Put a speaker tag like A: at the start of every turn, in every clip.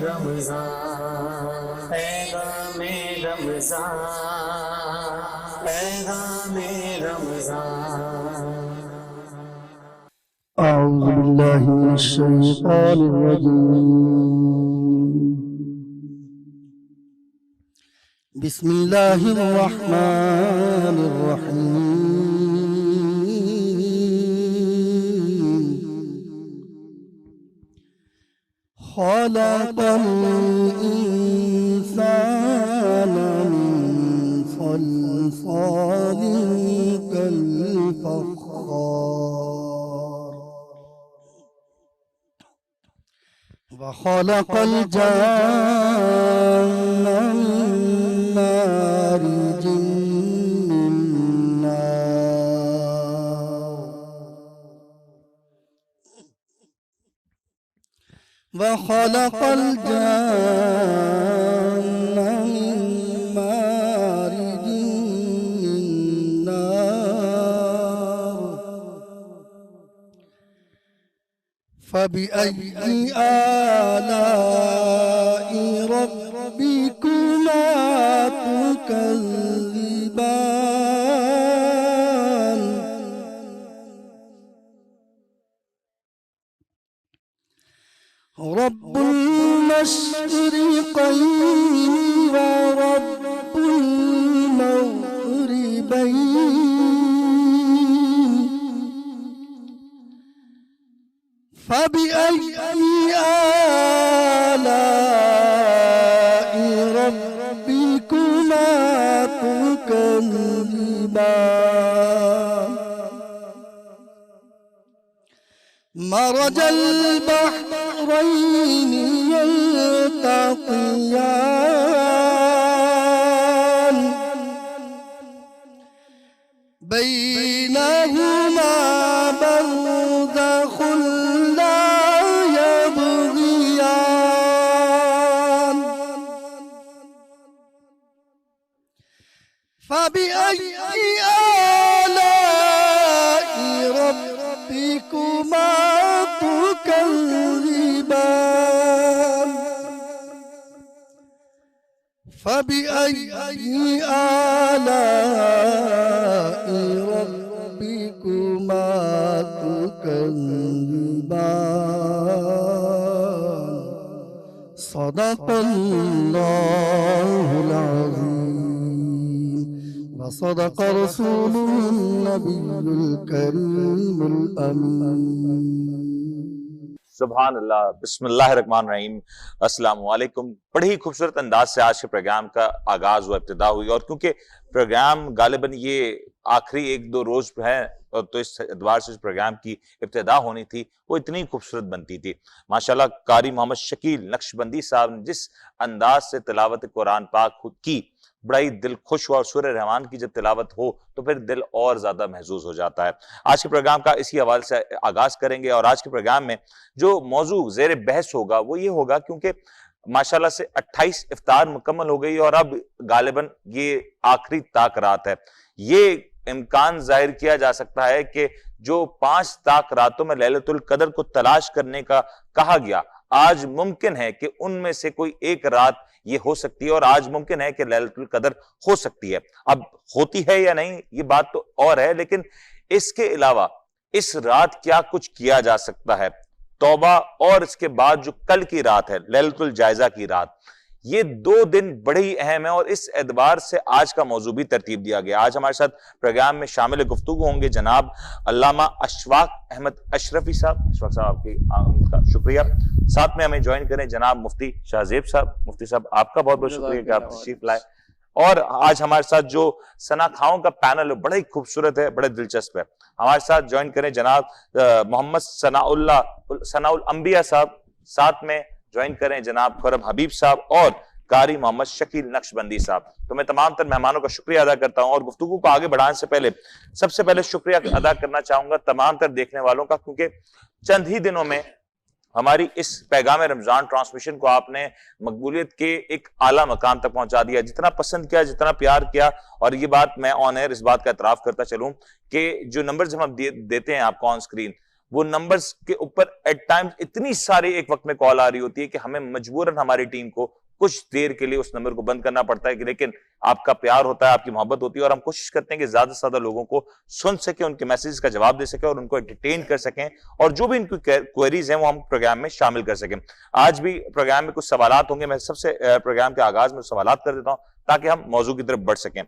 A: رمضان پیغام رمضان پیغام رمضان
B: أعوذ بالله من الشيطان الرجيم بسم الله الرحمن الرحيم خلق الإنسان من صلصال كالفخار وخلق الجان من مارج من نار وخلق الجان من مارج من نار فبأي آلاء ربكما تكذبان رب المشرقين ورب المغربين فبأي آلاء ربكما تكذبان مرج البحرين يلتقيان بينهما برزخ لا يبغيان فبأي آلاء ربكما تكذبان فبأي آلاء ربكما تكذبان صدق الله العظيم وصدق رسوله النبي الكريم الأمين
C: سبحان اللہ، بسم اللہ الرحمن الرحیم، السلام علیکم۔ بڑی ہی خوبصورت انداز سے آج کے پروگرام کا آغاز ہوا، ابتدا ہوئی، اور کیونکہ پروگرام غالباً یہ آخری ایک دو روز ہے تو اس اعتبار سے اس پروگرام کی ابتدا ہونی تھی، وہ اتنی خوبصورت بنتی تھی۔ ماشاءاللہ قاری محمد شکیل نقشبندی صاحب نے جس انداز سے تلاوت قرآن پاک خود کی، بڑا ہی دل خوش ہوا، اور سورہ رحمان کی جب تلاوت ہو تو پھر دل اور زیادہ محظوظ ہو جاتا ہے۔ آج کے پروگرام کا اسی حوالے سے آغاز کریں گے، اور آج کے پروگرام میں جو موضوع زیر بحث ہوگا وہ یہ ہوگا، کیونکہ ماشاءاللہ سے 28 افطار مکمل ہو گئی اور اب غالباً یہ آخری طاق رات ہے۔ یہ امکان ظاہر کیا جا سکتا ہے کہ جو 5 طاق راتوں میں لیلۃ القدر کو تلاش کرنے کا کہا گیا، آج ممکن ہے کہ ان میں سے کوئی ایک رات یہ ہو سکتی ہے، اور آج ممکن ہے کہ لیلۃ القدر ہو سکتی ہے۔ اب ہوتی ہے یا نہیں یہ بات تو اور ہے، لیکن اس کے علاوہ اس رات کیا کچھ کیا جا سکتا ہے، توبہ اور اس کے بعد جو کل کی رات ہے لیلۃ الجائزہ کی رات، یہ 2 دن بڑے ہی اہم ہیں، اور اس اعتبار سے آج کا موضوع بھی ترتیب دیا گیا۔ آج ہمارے ساتھ پروگرام میں شامل گفتگو ہوں گے جناب علامہ اشفاق احمد اشرفی صاحب۔ اشفاق صاحب آپ کی آمد کا شکریہ۔ ساتھ میں ہمیں جوائن کریں جناب مفتی شاہ زیب صاحب۔ مفتی صاحب آپ کا بہت بہت شکریہ کہ آپ تشریف لائے۔ اور آج ہمارے ساتھ جو ثنا خواہوں کا پینل ہے بڑا ہی خوبصورت ہے، بڑے دلچسپ ہے۔ ہمارے ساتھ جوائن کریں جناب محمد ثناء الانبیاء صاحب، ساتھ میں جوائن کریں جناب خرم حبیب صاحب اور قاری محمد شکیل نقشبندی صاحب۔ تو میں تمام تر مہمانوں کا شکریہ ادا کرتا ہوں، اور گفتگو کو آگے بڑھانے سے پہلے سب سے پہلے شکریہ ادا کرنا چاہوں گا تمام تر دیکھنے والوں کا، کیونکہ چند ہی دنوں میں ہماری اس پیغام رمضان ٹرانسمیشن کو آپ نے مقبولیت کے ایک اعلیٰ مقام تک پہنچا دیا، جتنا پسند کیا، جتنا پیار کیا۔ اور یہ بات میں آن ایئر اس بات کا اعتراف کرتا چلوں کہ جو نمبرز ہم دیتے ہیں آپ کو آن سکرین، وہ نمبرز کے اوپر ایٹ ٹائمز اتنی ساری ایک وقت میں کال آ رہی ہوتی ہے کہ ہمیں مجبوراً ہماری ٹیم کو کچھ دیر کے لیے اس نمبر کو بند کرنا پڑتا ہے، کہ لیکن آپ کا پیار ہوتا ہے، آپ کی محبت ہوتی ہے، اور ہم کوشش کرتے ہیں کہ زیادہ سے زیادہ لوگوں کو سن سکیں، ان کے میسیجز کا جواب دے سکیں اور ان کو انٹرٹین کر سکیں، اور جو بھی ان کی کوئریز ہیں وہ ہم پروگرام میں شامل کر سکیں۔ آج بھی پروگرام میں کچھ سوالات ہوں گے، میں سب سے پروگرام کے آغاز میں سوالات کر دیتا ہوں تاکہ ہم موضوع کی طرف بڑھ سکیں۔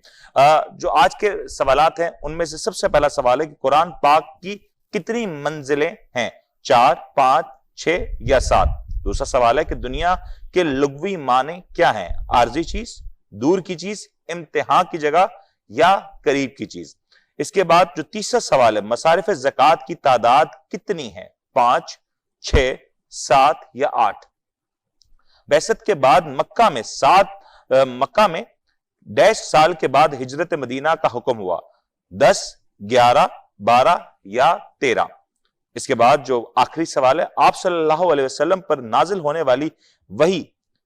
C: جو آج کے سوالات ہیں ان میں سے سب سے پہلا سوال ہے کہ قرآن پاک کی کتنی منزلیں ہیں؟ 4، 5، 6 یا 7؟ دوسرا سوال ہے کہ دنیا کے لغوی معنی کیا ہیں؟ عارضی چیز، دور کی چیز، امتحان کی جگہ یا قریب کی چیز۔ اس کے بعد جو تیسرا سوال ہے، مصارف زکوٰۃ کی تعداد کتنی ہے؟ 5، 6، 7 یا 8؟ بعثت کے بعد مکہ میں ڈیش سال کے بعد ہجرت مدینہ کا حکم ہوا؟ 10، 11، 12 یا 13؟ اس کے بعد جو آخری سوال ہے، آپ صلی اللہ علیہ وسلم پر نازل ہونے والی وحی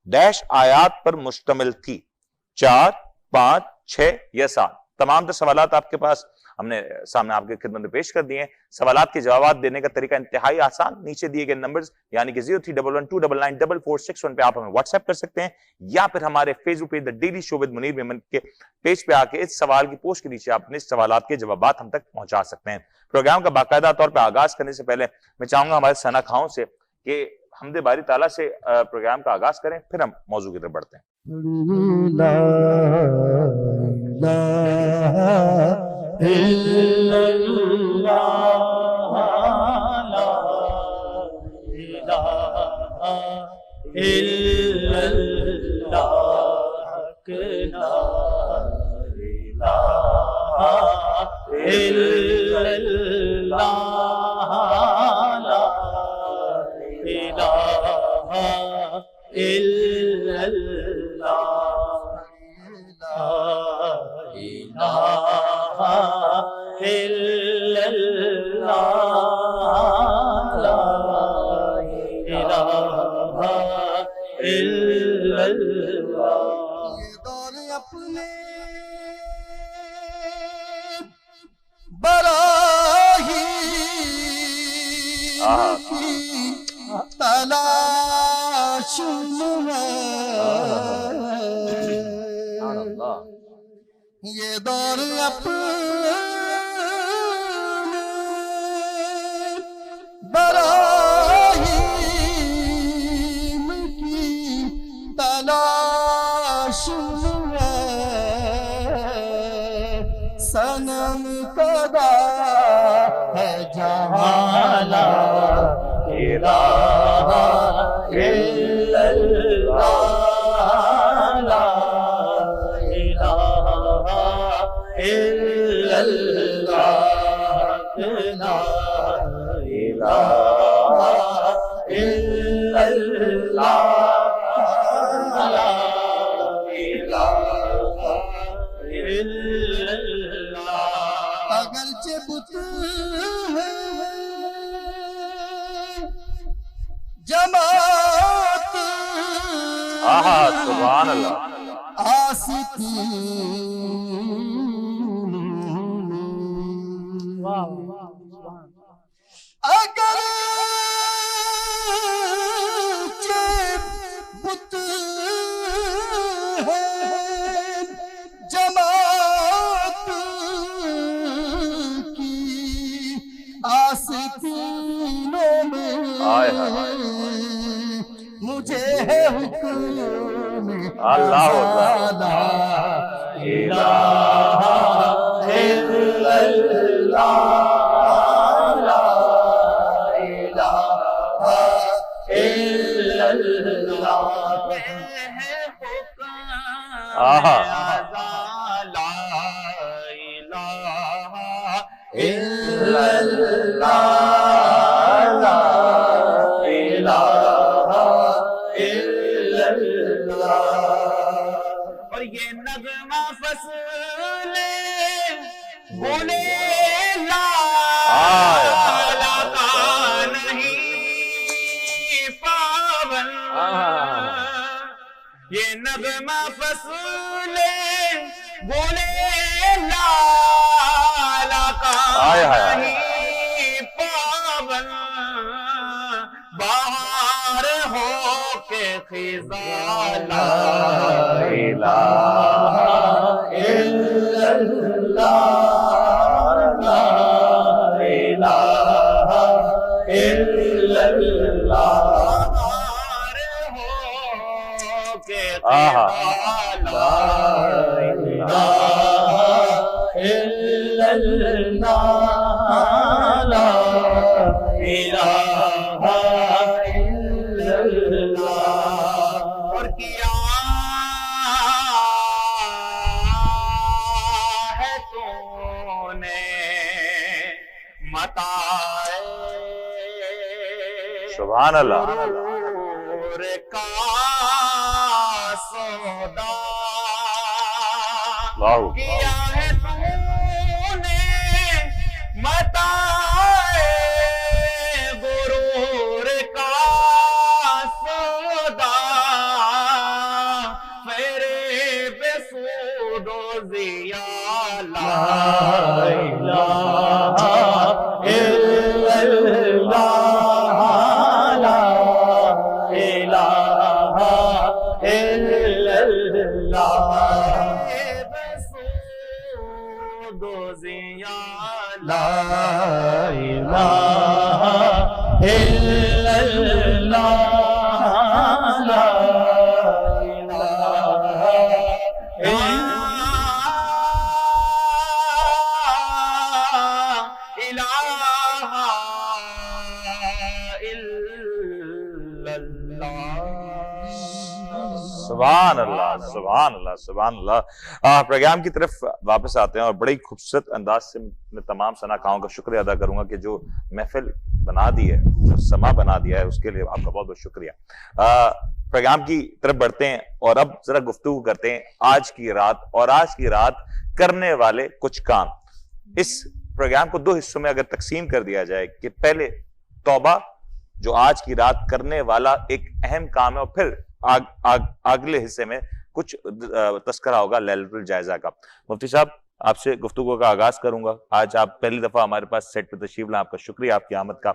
C: ڈیش آیات پر مشتمل تھی؟ 4، 5، 6 یا 7؟ تمام تر سوالات آپ کے پاس ہم نے سامنے آپ کی خدمت میں پیش کر دیے ہیں۔ سوالات کے جوابات دینے کا طریقہ انتہائی آسان، نیچے دیے گئے نمبرز یعنی کہ 0311299441 پہ آپ ہمیں واٹس ایپ کر سکتے ہیں، یا پھر ہمارے Facebook page the Daily Show with Munir Memon کے پیج پہ آ کے اس سوال کی پوسٹ کے نیچے آپ اپنے سوالات کے جوابات ہم تک پہنچا سکتے ہیں۔ پروگرام کا باقاعدہ طور پہ آغاز کرنے سے پہلے میں چاہوں گا ہمارے ثنا خواہوں سے کہ حمد باری تعالیٰ سے پروگرام کا آغاز کریں، پھر ہم موضوع کی طرف بڑھتے ہیں۔
B: یہ دور اپنے براہیم کی تلاش ہے، صنم خدا ہے جہاں لا الہ الا اللہ، اگرچہ بت ہے جماعت
C: سبحان اللہ،
B: اگرچہ بت ہے جماعت کی آستینوں میں، مجھے ہے حکم
C: اللہ
B: لا الہ الا اللہ، لا الہ الا اللہ، لا الہ الا اللہ، لا الہ الا اللہ۔ اور یہ نغمہ فصلے بولے لا کا نہیں پاون، یہ نغمہ فصلے بولے لا کا نہیں پاون، کے خزاں لا
A: الہ الا اللہ لا الہ الا اللہ
B: ہو کے
C: آہا
A: لا الہ الا اللہ لا الہ الا اللہ
B: اور کیا ہے تو نے متاع
C: سبحان اللہ
B: غرور کا سودا
C: واہ
B: کیا ہے تو نے متاع غرور کا سودا فریب سود و ضیاء
A: لا الہ الا اللہ لا الہ الا اللہ
B: فریب سود و ضیاء
A: لا الہ الا اللہ لا
C: سبحان اللہ سبحان اللہ سبحان اللہ پروگرام کی طرف واپس آتے ہیں اور بڑی خوبصورت انداز سے میں تمام صنعاءوں کا شکریہ ادا کروں گا کہ جو محفل بنا دی ہے جو سما بنا دیا ہے اس کے لیے آپ کا بہت بہت شکریہ. پروگرام کی طرف بڑھتے ہیں اور اب ذرا گفتگو کرتے ہیں آج کی رات اور آج کی رات کرنے والے کچھ کام. اس پروگرام کو دو حصوں میں اگر تقسیم کر دیا جائے کہ پہلے توبہ جو آج کی رات کرنے والا ایک اہم کام ہے اور پھر اگلے حصے میں کچھ تذکرہ ہوگا لیلۃ الجائزہ کا. مفتی صاحب آپ سے گفتگو کا آغاز کروں گا. آج آپ پہلی دفعہ ہمارے پاس سیٹ پہ تشریف لائے, آپ کا شکریہ آپ کی آمد کا.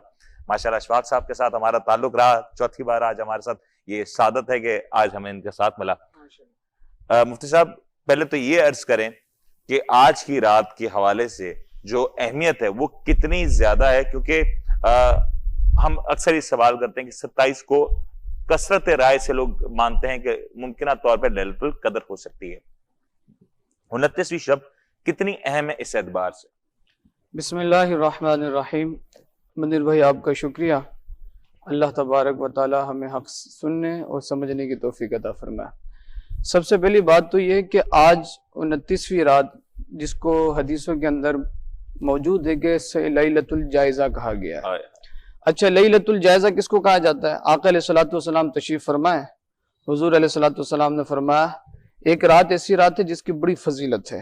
C: ماشاءاللہ اشفاق صاحب کے ساتھ ہمارا تعلق رہا, چوتھی بار آج ہمارے ساتھ, یہ سعادت ہے کہ آج ہمیں ان کے ساتھ ملا. مفتی صاحب پہلے تو یہ عرض کریں کہ آج کی رات کے حوالے سے جو اہمیت ہے وہ کتنی زیادہ ہے, کیونکہ ہم اکثر یہ سوال کرتے ہیں کہ 27 کو کثرت رائے سے لوگ مانتے ہیں کہ ممکنہ طور پر لیلۃ القدر ہو سکتی ہے. 29ویں شب کتنی اہم ہے اس اعتبار سے؟
D: بسم اللہ الرحمن الرحیم. منیر بھائی آپ کا شکریہ. اللہ تبارک و تعالی ہمیں حق سننے اور سمجھنے کی توفیق عطا فرمائے. سب سے پہلی بات تو یہ کہ آج 29ویں رات جس کو حدیثوں کے اندر موجود ہے کہ لیلۃ الجائزہ کہا گیا ہے. اچھا, لیلۃ الجائزہ کس کو کہا جاتا ہے؟ آقا علیہ الصلوۃ والسلام تشریف فرمائے, حضور علیہ الصلوۃ والسلام نے فرمایا ایک رات ایسی رات ہے جس کی بڑی فضیلت ہے.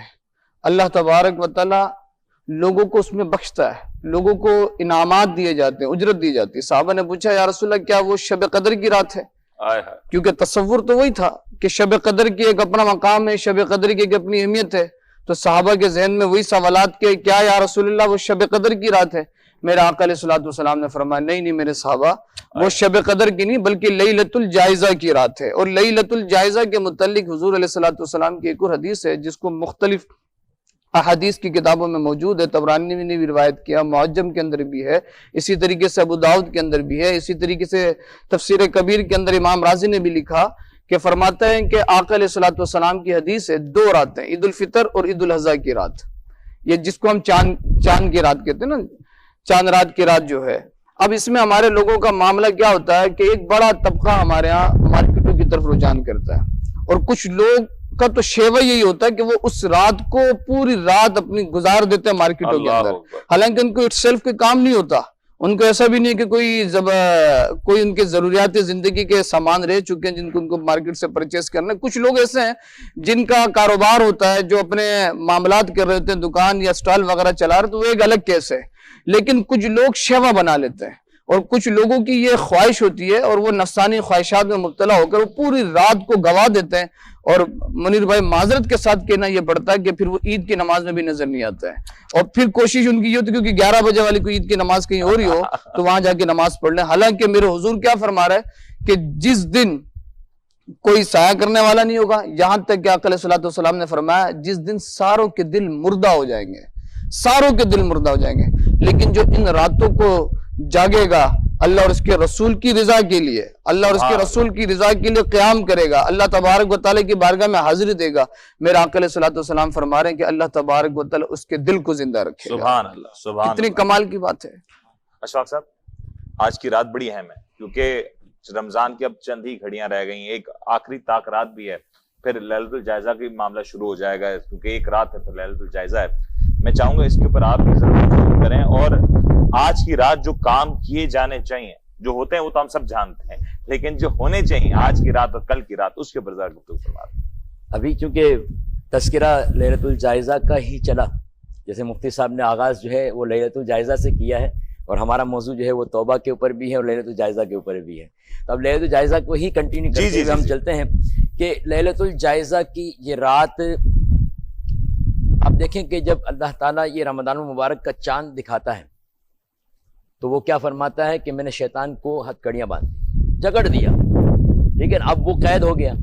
D: اللہ تبارک و تعالی لوگوں کو اس میں بخشتا ہے, لوگوں کو انعامات دیے جاتے ہیں, اجرت دی جاتی ہے. صحابہ نے پوچھا یا رسول اللہ کیا وہ شب قدر کی رات ہے؟ کیونکہ تصور تو وہی تھا کہ شب قدر کی ایک اپنا مقام ہے, شب قدر کی ایک اپنی اہمیت ہے. تو صحابہ کے ذہن میں وہی سوالات کہ کیا یا رسول اللہ وہ شب قدر کی رات ہے؟ میرے آقا علیہ الصلوۃ والسلام نے فرمایا نہیں میرے صحابہ, وہ شب قدر کی نہیں بلکہ لیلۃ الجائزہ کی رات ہے. اور لیلۃ الجائزہ کے متعلق حضور علیہ الصلوۃ والسلام کی ایک اور حدیث ہے جس کو مختلف احادیث کی کتابوں میں موجود ہے. طبرانی نے بھی روایت کیا, معجم کے اندر بھی ہے, اسی طریقے سے ابو داؤد کے اندر بھی ہے, اسی طریقے سے تفسیر کبیر کے اندر امام رازی نے بھی لکھا کہ فرماتا ہے کہ آقا علیہ الصلوۃ والسلام کی حدیث ہے 2 راتیں, عید الفطر اور عید الاضحیٰ کی رات, یہ جس کو ہم چاند کی رات کہتے ہیں نا, چاند رات کی رات جو ہے. اب اس میں ہمارے لوگوں کا معاملہ کیا ہوتا ہے کہ ایک بڑا طبقہ ہمارے ہاں مارکیٹوں کی طرف رجحان کرتا ہے, اور کچھ لوگ کا تو شیوہ یہی ہوتا ہے کہ وہ اس رات کو پوری رات اپنی گزار دیتے ہیں مارکیٹوں کے اندر, حالانکہ ان کو اٹ سیلف کے کام نہیں ہوتا. ان کو ایسا بھی نہیں کہ کوئی ان کے ضروریات زندگی کے سامان رہ چکے ہیں جن کو ان کو مارکیٹ سے پرچیز کرنا ہے. کچھ لوگ ایسے ہیں جن کا کاروبار ہوتا ہے, جو اپنے معاملات کر رہے ہوتے ہیں, دکان یا سٹال وغیرہ چلا رہے, تو وہ ایک الگ کیس ہے. لیکن کچھ لوگ شیوا بنا لیتے ہیں, اور کچھ لوگوں کی یہ خواہش ہوتی ہے اور وہ نفسانی خواہشات میں مبتلا ہو کر وہ پوری رات کو گوا دیتے ہیں. اور منیر بھائی معذرت کے ساتھ کہنا یہ پڑتا ہے کہ پھر وہ عید کی نماز میں بھی نظر نہیں آتا ہے, اور پھر کوشش ان کی یہ ہوتی ہے کیونکہ 11 بجے والی کوئی عید کی نماز کہیں ہو رہی ہو تو وہاں جا کے نماز پڑھ لیں. حالانکہ میرے حضور کیا فرما رہا ہے کہ جس دن کوئی سایہ کرنے والا نہیں ہوگا، یہاں تک کہ آقا علیہ الصلوۃ والسلام نے فرمایا جس دن ساروں کے دل مردہ ہو جائیں گے، ساروں کے دل مردہ ہو جائیں گے، لیکن جو ان راتوں کو جاگے گا اللہ اور اس کے رسول کی رضا کے لیے، اللہ اور اس کے رسول کی رضا کے لیے قیام کرے گا، اللہ تبارک و تعالیٰ کی بارگاہ میں حاضری دے گا، میرا آقا علیہ الصلوۃ والسلام فرما رہے ہیں کہ اللہ تبارک و تعالیٰ اس کے دل کو زندہ رکھے گا۔
C: سبحان اللہ، سبحان
D: کتنی
C: اللہ۔
D: کمال کی بات ہے۔
C: اشفاق صاحب، آج کی رات بڑی اہم ہے کیونکہ رمضان کی اب چند ہی گھڑیاں رہ گئی ہیں، ایک آخری طاق رات بھی ہے، پھر لیلۃ الجائزہ کی معاملہ شروع ہو جائے گا کیونکہ ایک رات ہے پھر لیلۃ الجائزہ ہے۔ میں چاہوں گا اس کے اوپر آپ بھی ضرور کریں، اور آج کی رات جو کام کیے جانے چاہیے، جو ہوتے ہیں وہ تو ہم سب جانتے ہیں، لیکن جو ہونے چاہیے آج کی رات اور کل کی رات، اس کے اوپر ذرا گفتگو فرما دیں۔
E: ابھی چونکہ تذکرہ لیلۃ الجائزہ کا ہی چلا، جیسے مفتی صاحب نے آغاز جو ہے وہ لیلۃ الجائزہ سے کیا ہے، اور ہمارا موضوع جو ہے وہ توبہ کے اوپر بھی ہے اور لیلۃ الجائزہ کے اوپر بھی ہے، تو اب لیلۃ الجائزہ کو ہی کنٹینیو کرتے ہوئے ہم چلتے ہیں کہ لیلۃ الجائزہ کی یہ رات، آپ دیکھیں کہ جب اللہ تعالیٰ یہ رمضان المبارک کا چاند دکھاتا ہے تو وہ کیا فرماتا ہے کہ میں نے شیطان کو ہتھ کڑیاں باندھ دی، جکڑ دیا، لیکن اب وہ قید ہو گیا،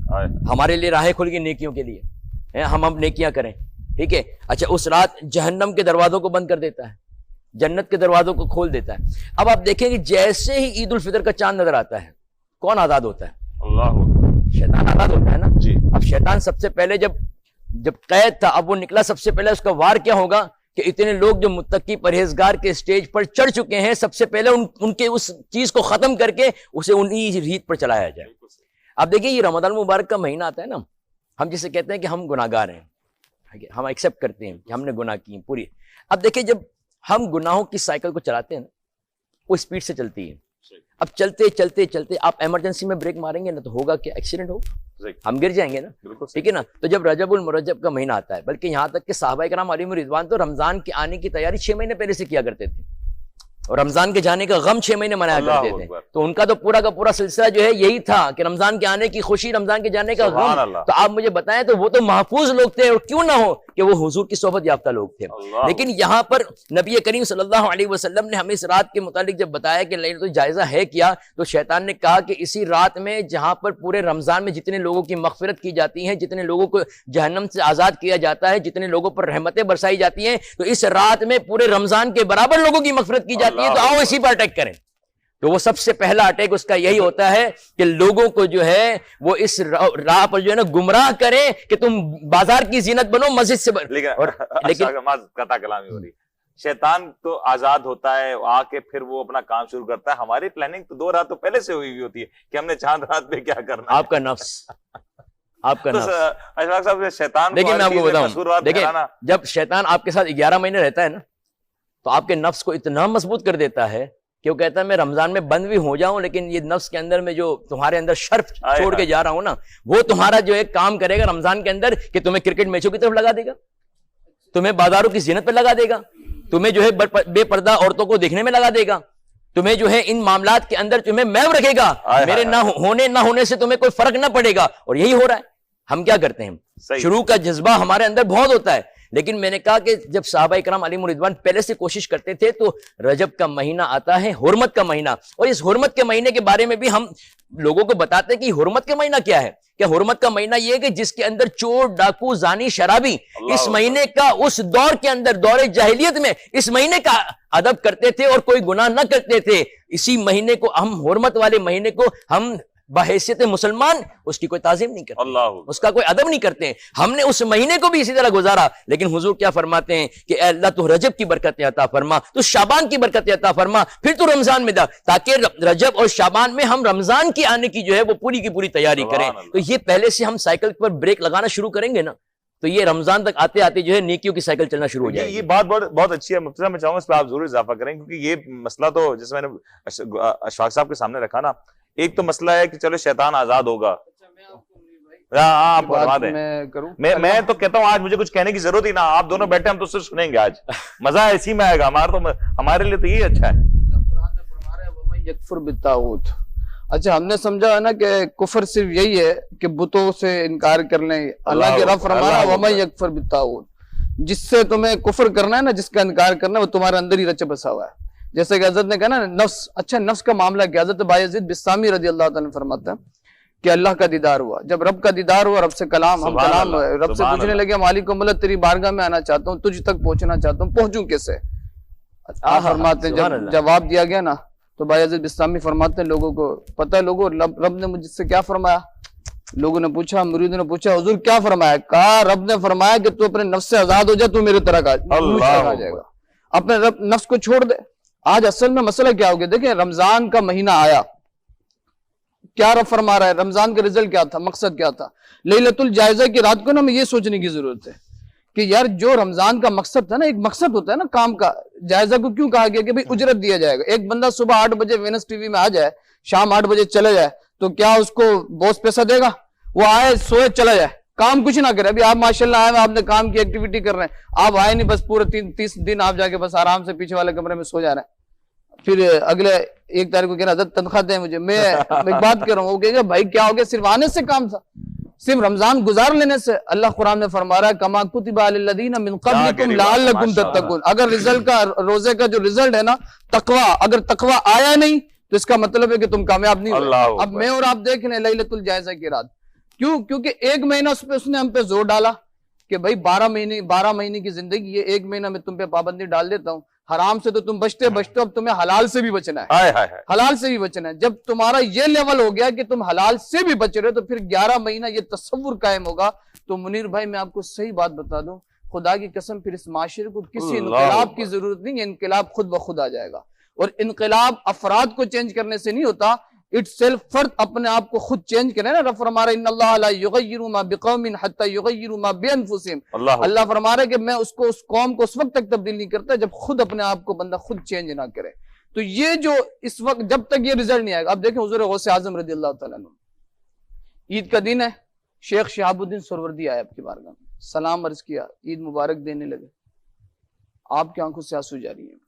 E: ہمارے لیے راہیں کھل گئی نیکیوں کے لیے، ہم اب نیکیاں کریں، ٹھیک ہے۔ اچھا، اس رات جہنم کے دروازوں کو بند کر دیتا ہے، جنت کے دروازوں کو کھول دیتا ہے۔ اب آپ دیکھیں کہ جیسے ہی عید الفطر کا چاند نظر آتا ہے کون آزاد ہوتا ہے؟
C: اللہ،
E: شیطان آزاد ہوتا ہے نا
C: جی۔
E: اب شیطان سب سے پہلے جب قید تھا، اب وہ نکلا، سب سے پہلے اس کا وار کیا ہوگا کہ اتنے لوگ جو متقی پرہیزگار کے سٹیج پر چڑھ چکے ہیں، سب سے پہلے ان کے اس چیز کو ختم کر کے اسے انہی ریت پر چلایا جائے۔ اب دیکھیں یہ رمضان المبارک کا مہینہ آتا ہے نا، ہم جسے کہتے ہیں کہ ہم گناہ گار ہیں، ہم ایکسیپٹ کرتے ہیں کہ ہم نے گناہ کی پوری۔ اب دیکھیں جب ہم گناہوں کی سائیکل کو چلاتے ہیں نا، وہ اسپیڈ سے چلتی ہے، اب چلتے چلتے چلتے آپ ایمرجنسی میں بریک ماریں گے نا تو ہوگا کہ ایکسیڈنٹ ہوگا، ہم گر جائیں گے نا، ٹھیک ہے نا۔ تو جب رجب المرجب کا مہینہ آتا ہے، بلکہ یہاں تک کہ صحابہ کرام علیہم رضوان تو رمضان کے آنے کی تیاری 6 مہینے پہلے سے کیا کرتے تھے، اور رمضان کے جانے کا غم 6 مہینے منایا کرتے تھے، تو ان کا تو پورا کا پورا سلسلہ جو ہے یہی تھا کہ رمضان کے آنے کی خوشی، رمضان کے جانے کا غم۔ تو آپ مجھے بتائیں تو وہ تو محفوظ لوگ تھے، اور کیوں نہ ہو کہ وہ حضور کی صحبت یافتہ لوگ تھے، لیکن یہاں پر نبی کریم صلی اللہ علیہ وسلم نے ہمیں اس رات کے متعلق جب بتایا کہ لیلۃ الجائزہ ہے کیا، تو شیطان نے کہا کہ اسی رات میں جہاں پر پورے رمضان میں جتنے لوگوں کی مغفرت کی جاتی ہے، جتنے لوگوں کو جہنم سے آزاد کیا جاتا ہے، جتنے لوگوں پر رحمتیں برسائی جاتی ہیں، تو اس رات میں پورے رمضان کے برابر لوگوں کی مغفرت کی جاتی ہے، تو آؤ اسی پر اٹیک کریں۔ تو وہ سب سے پہلا اٹیک اس کا یہی ہوتا ہے کہ لوگوں کو جو ہے وہ اس راہ پر جو ہے نا گمراہ کریں کہ تم بازار کی زینت بنو، مسجد سے
C: لیکن قطع کلامی ہو رہی، شیطان تو آزاد ہوتا ہے، آ کے پھر وہ اپنا کام شروع کرتا ہے۔ ہماری پلاننگ تو 2 رات تو پہلے سے ہوئی ہوتی ہے کہ ہم نے چاند رات پہ کیا کرنا،
E: آپ کا نفس، آپ کا نفس۔
C: اشفاق صاحب، شیطان
E: دیکھیں میں آپ کو بتاؤں، دیکھیں جب شیطان آپ کے ساتھ 11 مہینے رہتا ہے نا تو آپ کے نفس کو اتنا مضبوط کر دیتا ہے کہ وہ کہتا ہے میں رمضان میں بند بھی ہو جاؤں، لیکن یہ نفس کے اندر میں جو تمہارے اندر شرف چھوڑ کے جا رہا ہوں نا، وہ تمہارا جو ہے کام کرے گا رمضان کے اندر کہ تمہیں کرکٹ میچوں کی طرف لگا دے گا، تمہیں بازاروں کی زینت پہ لگا دے گا، تمہیں جو ہے بے پردہ عورتوں کو دیکھنے میں لگا دے گا، تمہیں جو ہے ان معاملات کے اندر تمہیں محو رکھے گا، میرے نہ ہونے سے تمہیں کوئی فرق نہ پڑے گا۔ اور یہی ہو رہا ہے، ہم کیا کرتے ہیں، شروع کا جذبہ ہمارے اندر بہت ہوتا ہے، لیکن میں نے کہا کہ جب صحابہ کرام علیہم رضوان پہلے سے کوشش کرتے تھے تو رجب کا مہینہ آتا ہے، حرمت کا مہینہ، اور اس حرمت کے مہینے کے بارے میں بھی ہم لوگوں کو بتاتے ہیں کہ حرمت کا مہینہ کیا ہے، کہ حرمت کا مہینہ یہ ہے کہ جس کے اندر چور، ڈاکو، زانی، شرابی اس مہینے کا، اس دور کے اندر، دور جاہلیت میں اس مہینے کا ادب کرتے تھے اور کوئی گناہ نہ کرتے تھے۔ اسی مہینے کو ہم، حرمت والے مہینے کو ہم بحیثیت مسلمان اس کی کوئی تعظیم نہیں کرتے، اس کا کوئی ادب نہیں کرتے۔ ہم نے اس مہینے کو بھی اسی طرح گزارا، لیکن حضور کیا فرماتے ہیں کہ اے اللہ تو رجب کی برکت عطا فرما، تو شعبان کی برکت عطا فرما، پھر تو رمضان میں دا، تاکہ رجب اور شعبان میں ہم رمضان کی آنے کی جو ہے وہ پوری کی پوری تیاری کریں۔ تو یہ پہلے سے ہم سائیکل پر بریک لگانا شروع کریں گے نا تو یہ رمضان تک آتے آتے جو ہے نیکیوں کی سائیکل چلنا شروع ہو جائے گی۔
C: یہ بات بہت اچھی ہے مفتی صاحب، میں چاہوں گا اس پہ آپ ضرور اضافہ کریں، کیونکہ یہ مسئلہ تو جس میں نے اشفاق صاحب کے سامنے رکھا نا، ایک تو مسئلہ ہے کہ چلو شیطان آزاد ہوگا، میں تو کہتا ہوں آج مجھے کچھ کہنے کی ضرورت ہی نہ، آپ دونوں بیٹھے ہم تو صرف سنیں گے، آج مزہ اسی میں آئے گا، ہمارے لیے تو یہ اچھا ہے۔
D: اچھا ہم نے سمجھا ہے نا کہ کفر صرف یہی ہے کہ بتوں سے انکار کر لیں، اللہ کے رب فرما رہا ہے وَمَن يَكْفُرْ بِالطَّاغُوتِ، جس سے تمہیں کفر کرنا ہے نا، جس کا انکار کرنا ہے وہ تمہارے اندر ہی رچ بسا ہوا ہے۔ جیسے کہ حضرت نے کہا نا نفس، اچھا نفس کا معاملہ کیا؟ حضرت بایزید بستامی رضی اللہ تعالیٰ نے فرماتا ہے کہ اللہ کا دیدار ہوا، جب رب کا دیدار ہوا، رب سے کلام، ہم کلام ہوئے، رب سے پوچھنے لگے مالک ملک تیری بارگاہ میں آنا چاہتا ہوں، تجھ تک پہنچنا چاہتا ہوں، پہنچوں کیسے؟ آپ فرماتے ہیں جب جواب دیا گیا نا تو بایزید بستامی فرماتے ہیں لوگوں کو پتہ ہے، لوگوں رب نے مجھ سے کیا فرمایا؟ لوگوں نے پوچھا، مریدوں نے پوچھا حضور کیا فرمایا؟ کہا رب نے فرمایا کہ تو اپنے نفس سے آزاد ہو جا، تو میرے طرح آ جائے گا، اپنے رب نفس کو چھوڑ دے۔ آج اصل میں مسئلہ کیا ہو گیا؟ دیکھیں رمضان کا مہینہ آیا، کیا رب فرما رہا ہے؟ رمضان کا رزلٹ کیا تھا؟ مقصد کیا تھا؟ لیلۃ الجائزہ کی رات کو نا ہمیں یہ سوچنے کی ضرورت ہے کہ یار جو رمضان کا مقصد تھا نا، ایک مقصد ہوتا ہے نا کام کا، جائزہ کو کیوں کہا گیا کہ بھئی اجرت دیا جائے گا؟ ایک بندہ صبح 8 بجے وینس ٹی وی میں آ جائے، شام 8 بجے چلے جائے، تو کیا اس کو باس پیسہ دے گا؟ وہ آئے سوئے چلا جائے، کام کچھ نہ کرے۔ ابھی آپ ماشاءاللہ آئے ہیں، آپ نے کام کی ایکٹیویٹی کر رہے ہیں، آپ آئے نہیں، بس پورے 30 دن آپ جا کے بس آرام سے پیچھے والے کمرے میں سو جا رہے ہیں، پھر اگلے 1 تاریخ کو کہنا حضرت تنخواہ دیں مجھے۔ میں ایک بات کر رہا ہوں، وہ کہے گا بھائی کیا ہو گیا؟ صرف آنے سے کام تھا، صرف رمضان گزار لینے سے؟ اللہ قرآن میں فرما رہا ہے کما کتب علی الذین من قبلکم لعلکم تتقون۔ اگر رزلٹ کا، روزے کا جو رزلٹ ہے نا تقوی، اگر تقوی آیا نہیں تو اس کا مطلب ہے کہ تم کامیاب نہیں ہوئے۔ اب میں اور آپ دیکھ رہے ہیں لیلۃ الجائزہ کی رات، کیوں؟ کیونکہ 1 مہینہ اس نے ہم پہ زور ڈالا کہ بھائی 12 مہینے کی زندگی، یہ 1 مہینہ میں تم پہ پابندی ڈال دیتا ہوں، حرام سے تو تم بچتے ہو، اب تمہیں حلال سے بھی بچنا ہے، حلال سے بھی بچنا ہے۔ جب تمہارا یہ لیول ہو گیا کہ تم حلال سے بھی بچ رہے ہو تو پھر 11 مہینہ یہ تصور قائم ہوگا۔ تو منیر بھائی میں آپ کو صحیح بات بتا دوں، خدا کی قسم پھر اس معاشرے کو کسی انقلاب کی ضرورت نہیں ہے، انقلاب خود بخود آ جائے گا۔ اور انقلاب افراد کو چینج کرنے سے نہیں ہوتا، اٹ سیلف، فرد اپنے آپ کو خود چینج کرے نا۔ رب فرما رہا ہے ان اللہ لا یغیر ما بقوم حتی یغیروا ما بانفسہم، اللہ فرما رہا ہے کہ میں اس قوم کو اس وقت تک تبدیل نہیں کرتا جب خود اپنے آپ کو بندہ خود چینج نہ کرے۔ تو یہ جو اس وقت جب تک یہ رزلٹ نہیں آئے گا، اب دیکھیں حضور غوث اعظم رضی اللہ تعالیٰ عنہ، عید کا دن ہے، شیخ شہاب الدین سہروردی آئے آپ کی بارگاہ میں، سلام عرض کیا، عید مبارک دینے لگے، آپ کی آنکھوں سے آنسو جاری ہیں،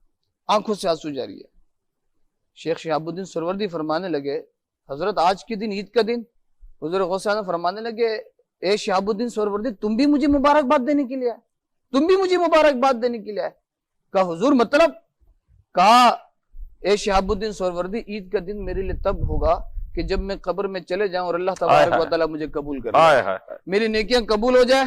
D: آنکھوں سے آنسو جاری ہے۔ شیخ شہاب الدین سہروردی فرمانے لگے حضرت آج کے دن عید کا دن، حضور غوث اعظم فرمانے لگے اے شہاب الدین سہروردی تم بھی مجھے مبارکباد دینے کے لیے آئے، تم بھی مجھے مبارکباد دینے کے لیے آئے؟ کہا حضور مطلب؟ کہا اے شہاب الدین سہروردی عید کا دن میرے لیے تب ہوگا کہ جب میں قبر میں چلے جاؤں اور اللہ تبارک و تعالیٰ مجھے قبول کر لے، میری نیکیاں قبول ہو جائے،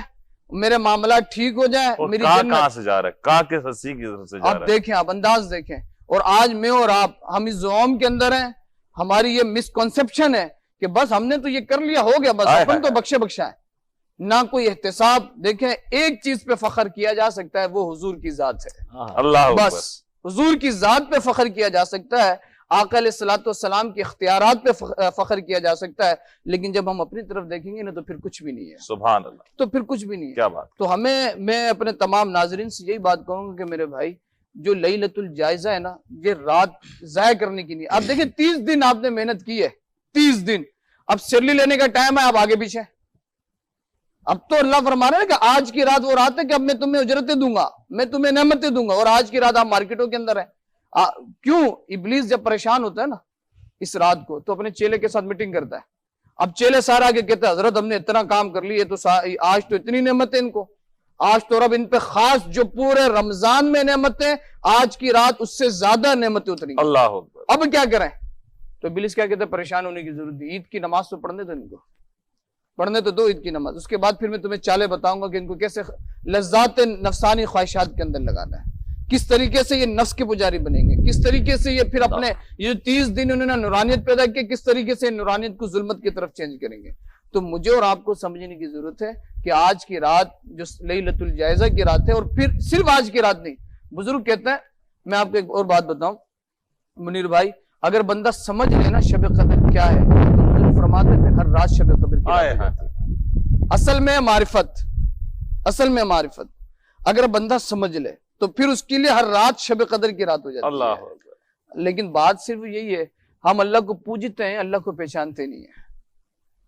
D: میرے معاملات ٹھیک ہو جائیں، میری جنت۔
C: کہاں سے جا رہا ہے؟ کہاں کس ہستی کی طرف سے جا رہا ہے؟
D: آپ دیکھیں، آپ انداز دیکھیں۔ اور آج میں اور آپ، ہم اس زوم کے اندر ہیں، ہماری یہ مسکنسپشن ہے کہ بس ہم نے تو یہ کر لیا، ہو گیا، بس اپن تو بخشے بخشا ہے، نہ کوئی احتساب۔ دیکھیں ایک چیز پہ فخر کیا جا سکتا ہے، وہ حضور کی ذات ہے،
C: اللہ
D: بس حضور کی ذات پہ فخر کیا جا سکتا ہے، آقا علیہ الصلوۃ والسلام کے اختیارات پہ فخر کیا جا سکتا ہے، لیکن جب ہم اپنی طرف دیکھیں گے نا تو پھر کچھ بھی نہیں ہے،
C: سبحان اللہ،
D: تو پھر کچھ بھی نہیں ہے۔
C: کیا بات۔
D: تو میں اپنے تمام ناظرین سے یہی بات کہوں گا کہ میرے بھائی جو لیلۃ الجائزہ ہے نا، یہ رات ضائع کرنے کی نہیں۔ اب دیکھیں 30 دن آپ نے محنت کی ہے، 30 دن، اب سیرلی لینے کا ٹائم ہے، آپ آگے پیچھے۔ اب تو اللہ فرما رہا ہے کہ آج کی رات وہ رات ہے کہ اب میں تمہیں اجرتیں دوں گا، میں تمہیں نعمتیں دوں گا، اور آج کی رات آپ مارکیٹوں کے اندر ہیں۔ کیوں؟ ابلیس جب پریشان ہوتا ہے نا اس رات کو تو اپنے چیلے کے ساتھ میٹنگ کرتا ہے۔ اب چیلے سارا آگے کہتا ہے حضرت ہم نے اتنا کام کر لی ہے، تو آج تو اتنی نعمتیں ان کو، آج تو رب ان پہ خاص جو پورے رمضان میں نعمتیں، آج کی رات اس سے زیادہ نعمتیں اتری،
C: اللہ اکبر۔
D: اب کیا کریں؟ تو ابلیس کیا کہتا ہے پریشان ہونے کی ضرورت ہے، عید کی نماز تو پڑھنے دو ان کو، پڑھنے تو دو عید کی نماز، اس کے بعد پھر میں تمہیں چالیں بتاؤں گا کہ ان کو کیسے لذات نفسانی خواہشات کے اندر لگانا ہے، کس طریقے سے یہ نفس کے پجاری بنیں گے، کس طریقے سے یہ پھر اپنے یہ 30 دن انہوں نے نورانیت پیدا کی، کس طریقے سے نورانیت کو ظلمت کی طرف چینج کریں گے۔ تو مجھے اور آپ کو سمجھنے کی ضرورت ہے کہ آج کی رات جو لیلۃ الجائزہ کی رات ہے، اور پھر صرف آج کی رات نہیں، بزرگ کہتے ہیں، میں آپ کو ایک اور بات بتاؤں منیر بھائی، اگر بندہ سمجھ لے نا شب قدر کیا ہے، تو فرماتے ہیں ہر رات شب قدر کی رات ہو جاتی ہے۔ اصل میں معرفت اگر بندہ سمجھ لے تو پھر اس کے لیے ہر رات شب قدر کی رات ہو جاتی ہے۔
C: اللہ،
D: لیکن بات صرف یہی ہے، ہم اللہ کو پوجتے ہیں، اللہ کو پہچانتے نہیں ہیں۔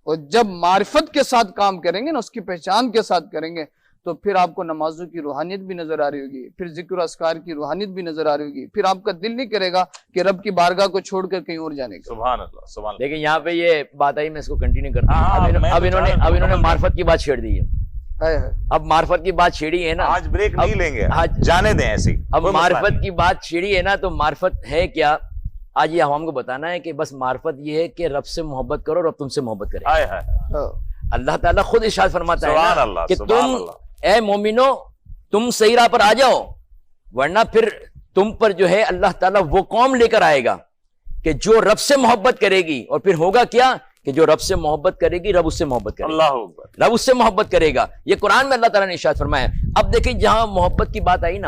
D: اور جب معرفت کے ساتھ کام کریں گے نا، اس کی پہچان کے ساتھ کریں گے، تو پھر آپ کو نمازوں کی روحانیت بھی نظر آ رہی ہوگی، پھر ذکر و اذکار کی روحانیت بھی نظر آ رہی ہوگی، پھر آپ کا دل نہیں کرے گا کہ رب کی بارگاہ کو چھوڑ کر کہیں اور جانے کا۔
C: سبحان اللہ، سبحان اللہ۔
E: لیکن یہاں پہ یہ بات آئی، میں اس کو کنٹینیو کرتا ہوں۔ اب انہوں نے معرفت کی بات چھیڑ دی ہے اب معرفت کی بات چھیڑی ہے نا,
C: آج بریک نہیں لیں گے,
E: آج
C: جانے دیں ایسی.
E: اب معرفت کی بات چھیڑی ہے نا, تو معرفت ہے کیا؟ آج یہ عوام کو بتانا ہے کہ بس معرفت یہ ہے کہ رب سے محبت کرو, رب تم سے محبت کرے.
C: آئے ہائے,
E: اللہ تعالیٰ خود ارشاد فرماتا ہے
C: سبحان
E: نا
C: اللہ,
E: کہ
C: سبحان
E: تم
C: اللہ.
E: اے مومنو تم صحیح راہ پر آ جاؤ, ورنہ پھر تم پر جو ہے اللہ تعالیٰ وہ قوم لے کر آئے گا کہ جو رب سے محبت کرے گی, اور پھر ہوگا کیا کہ جو رب سے محبت کرے گی رب اس سے محبت کرے گا.
C: اللہ اکبر.
E: رب اس سے محبت کرے گا. یہ قرآن میں اللہ تعالیٰ نے ارشاد فرمایا. اب دیکھیں جہاں محبت کی بات آئی نا,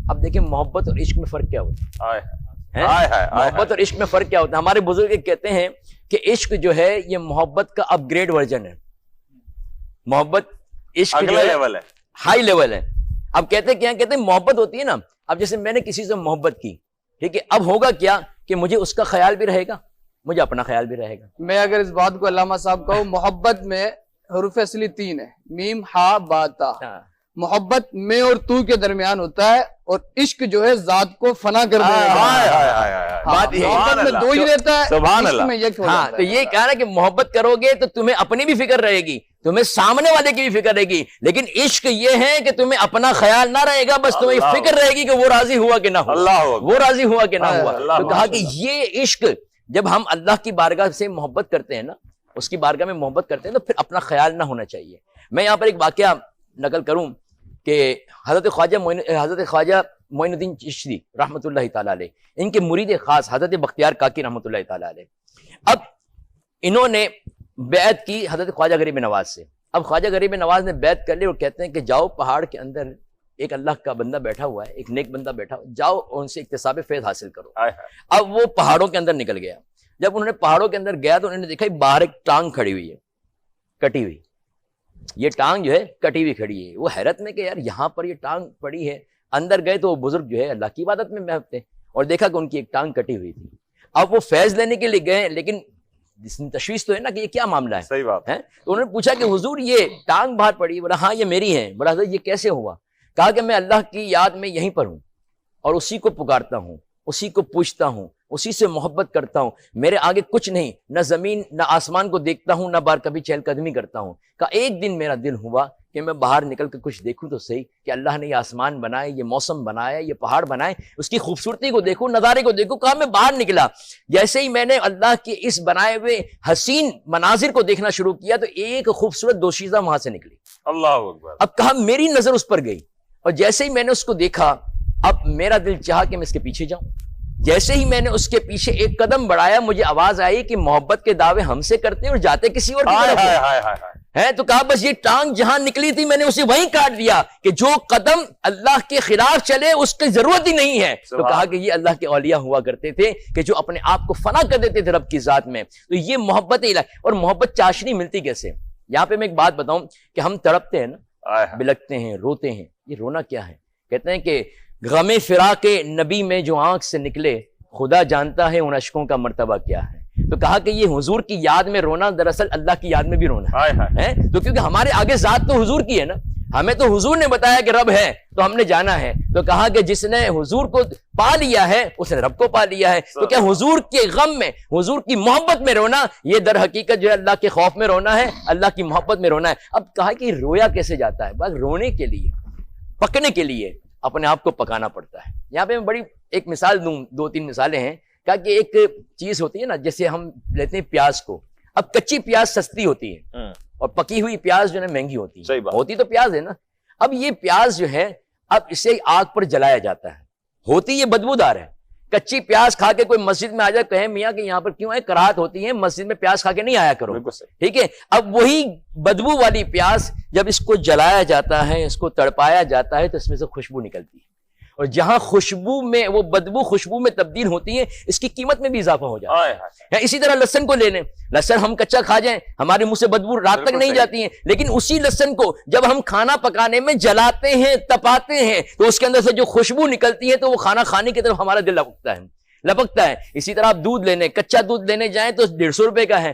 E: اب دیکھیں محبت اور عشق میں فرق کیا ہوتا
C: آئے
E: ہے.
C: آئے ہائے,
E: محبت اور عشق میں فرق کیا ہوتا ہے؟ ہمارے بزرگ کہتے ہیں کہ عشق جو ہے یہ محبت کا اپ گریڈ ورژن ہے. محبت عشق جو
C: اگلا
E: ہے
C: لیول ہے.
E: ہائی لیول ہے. اب کہتے کیا کہتے ہیں محبت ہوتی ہے نا, اب جیسے میں نے کسی سے محبت کی, ٹھیک ہے, اب ہوگا کیا کہ مجھے اس کا خیال بھی رہے گا, مجھے اپنا خیال بھی رہے گا.
D: میں اگر اس بات کو علامہ صاحب کہوں, محبت میں حروف اصلی 3 ہے, میم ہا با تا. محبت میں اور تو کے درمیان ہوتا ہے, اور عشق جو ہے ذات کو فنا کر دینے
C: آئے
D: کا.
C: ہائے ہائے ہائے.
E: بات یہ ہے.
D: محبت میں 2 ہی رہتا ہے,
C: سبحان
D: عشق
C: اللہ.
D: میں یک ہو
E: ہاں,
D: جاتا
E: تو
D: ہے.
E: یہ کہا نا کہ محبت کرو گے تو تمہیں اپنی بھی فکر رہے گی, تمہیں سامنے والے کی بھی فکر رہے گی, لیکن عشق یہ ہے کہ تمہیں اپنا خیال نہ رہے گا, بس تمہیں
C: اللہ
E: فکر رہے گی کہ وہ راضی ہوا کہ نہ ہوا,
C: اللہ اکبر.
E: وہ راضی ہوا کہ نہ ہوا.
C: اللہ
E: تو کہا کہ
C: اللہ.
E: یہ عشق جب ہم اللہ کی بارگاہ سے محبت کرتے ہیں نا, اس کی بارگاہ میں محبت کرتے ہیں, تو پھر اپنا خیال نہ ہونا چاہیے. میں یہاں پر ایک واقعہ نقل کروں کہ حضرت خواجہ معین الدین چشتی رحمۃ اللہ تعالیٰ علیہ, ان کے مرید خاص حضرت بختیار کاکی رحمۃ اللہ تعالیٰ علیہ, اب انہوں نے بیعت کی حضرت خواجہ غریب نواز سے. اب خواجہ غریب نواز نے بیعت کر لی اور کہتے ہیں کہ جاؤ پہاڑ کے اندر ایک اللہ کا بندہ بیٹھا ہوا ہے, ایک نیک بندہ بیٹھا ہوا, جاؤ ان سے اکتساب فیض حاصل کرو. اب وہ پہاڑوں کے اندر نکل گیا. جب انہوں نے پہاڑوں کے اندر گیا تو انہوں نے دیکھا باہر ایک ٹانگ کھڑی ہوئی ہے, کٹی ہوئی. یہ ٹانگ جو ہے کٹی ہوئی کھڑی ہے. وہ حیرت میں کہ یار یہاں پر یہ ٹانگ پڑی ہے. اندر گئے تو وہ بزرگ جو ہے اللہ کی عبادت میں محو تھے, اور دیکھا کہ ان کی ایک ٹانگ کٹی ہوئی تھی. اب وہ فیض لینے کے لیے گئے, لیکن تشویش تو ہے نا کہ یہ کیا معاملہ ہے.
C: صحیح بات
E: ہے. تو انہوں نے پوچھا کہ حضور یہ ٹانگ باہر پڑی. بولا ہاں یہ میری ہے. بولا حضرت یہ کیسے ہوا؟ کہا کہ میں اللہ کی یاد میں یہیں پر ہوں, اور اسی کو پکارتا ہوں, اسی کو پوچھتا ہوں, اسی سے محبت کرتا ہوں. میرے آگے کچھ نہیں, نہ زمین نہ آسمان کو دیکھتا ہوں, نہ بار کبھی چہل قدمی کرتا ہوں. کہا ایک دن میرا دل ہوا کہ میں باہر نکل کے کچھ دیکھوں تو صحیح کہ اللہ نے یہ آسمان بنائے, یہ موسم بنایا, یہ پہاڑ بنائے, اس کی خوبصورتی کو دیکھوں, نظارے کو دیکھوں. کہا میں باہر نکلا, جیسے ہی میں نے اللہ کے اس بنائے ہوئے حسین مناظر کو دیکھنا شروع کیا تو ایک خوبصورت دوشیزہ وہاں سے نکلی.
C: اللہ اکبر.
E: اب کہا میری نظر اس پر گئی, اور جیسے ہی میں نے اس کو دیکھا اب میرا دل چاہا کہ میں اس کے پیچھے جاؤں. جیسے ہی میں نے اس کے پیچھے ایک قدم بڑھایا, مجھے آواز آئی کہ محبت کے دعوے ہم سے کرتے اور جاتے کسی اور کی طرف ہے. تو کہا بس یہ ٹانگ جہاں نکلی تھی میں نے اسے وہیں کاٹ دیا کہ جو قدم اللہ کے خلاف چلے اس کی ضرورت ہی نہیں ہے. تو کہا کہ یہ اللہ کے اولیاء ہوا کرتے تھے کہ جو اپنے آپ کو فنا کر دیتے تھے رب کی ذات میں. تو یہ محبت الہی. اور محبت چاشنی ملتی کیسے؟ یہاں پہ میں ایک بات بتاؤں کہ ہم تڑپتے ہیں نا, بلکتے ہیں, روتے ہیں. یہ رونا کیا ہے؟ کہتے ہیں کہ غم فراق نبی میں جو آنکھ سے نکلے خدا جانتا ہے ان اشکوں کا مرتبہ کیا ہے. تو کہا کہ یہ حضور کی یاد میں رونا دراصل اللہ کی یاد میں بھی رونا ہے. تو کیونکہ ہمارے آگے ذات تو حضور کی ہے نا, ہمیں تو حضور نے بتایا کہ رب ہے تو ہم نے جانا ہے. تو کہا کہ جس نے حضور کو پا لیا ہے اس نے رب کو پا لیا ہے. تو کیا حضور کے غم میں, حضور کی محبت میں رونا, یہ در حقیقت جو ہے اللہ کے خوف میں رونا ہے, اللہ کی محبت میں رونا ہے. اب کہا کہ رویا کیسے جاتا ہے؟ بس رونے کے لیے, پکنے کے لیے اپنے آپ کو پکانا پڑتا ہے. یہاں پہ میں بڑی ایک مثال دوں, 2-3 مثالیں ہیں. کہا کہ ایک چیز ہوتی ہے نا, جیسے ہم لیتے ہیں پیاز کو. اب کچی پیاز سستی ہوتی ہے اور پکی ہوئی پیاز جو ہے مہنگی ہوتی ہے. ہوتی تو پیاز ہے نا. اب یہ پیاز جو ہے اب اسے آگ پر جلایا جاتا ہے, ہوتی یہ بدبودار ہے. کچی پیاز کھا کے کوئی مسجد میں آ جائے کہے میاں کہ یہاں پر کیوں ہے, کراہت ہوتی ہے, مسجد میں پیاز کھا کے نہیں آیا کرو. ٹھیک ہے. اب وہی بدبو والی پیاز جب اس کو جلایا جاتا ہے, اس کو تڑپایا جاتا ہے تو اس میں سے خوشبو نکلتی ہے, اور جہاں خوشبو میں وہ بدبو خوشبو میں تبدیل ہوتی ہے اس کی قیمت میں بھی اضافہ ہو جاتا ہے. اسی طرح لہسن کو لے لیں, لہسن ہم کچا کھا جائیں ہمارے منہ سے بدبو رات تک نہیں جاتی ہے, لیکن اسی لہسن کو جب ہم کھانا پکانے میں جلاتے ہیں, تپاتے ہیں, تو اس کے اندر سے جو خوشبو نکلتی ہے تو وہ کھانا کھانے کی طرف ہمارا دل لپکتا ہے. اسی طرح آپ دودھ لینے, کچا دودھ لینے جائیں تو 150 روپے کا ہے,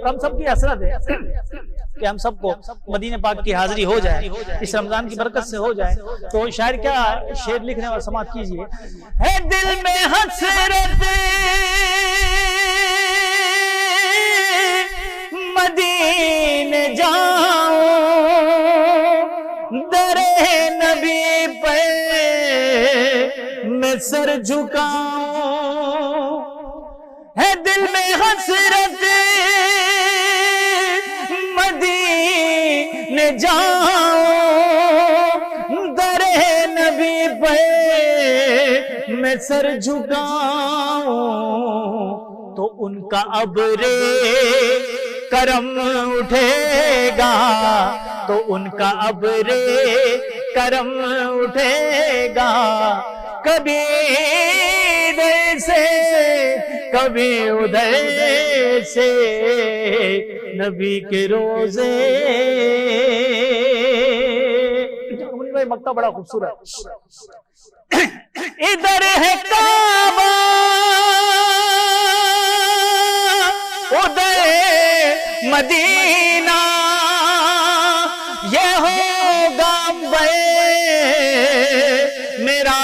F: اور ہم سب کی حسرت ہے کہ ہم سب کو مدینہ پاک کی حاضری ہو جائے، اس رمضان کی برکت سے ہو جائے. تو شاعر کیا شعر لکھنے اور سماعت کیجئے. ہے دل میں حسرت مدینے جاؤں، در نبی پہ میں سر جھکاؤں. ہے دل میں حسرت مدینے جاؤں، در نبی پہ میں سر جھکاؤں. تو ان کا ابر کرم اٹھے گا، تو ان کا ابر کرم اٹھے گا. کبھی ادھر سے کبھی ادھر سے نبی کے روزے. مکہ بڑا خوبصورت. ادھر ہے کعبہ ادھر مدینہ، یہ ہوگا میرا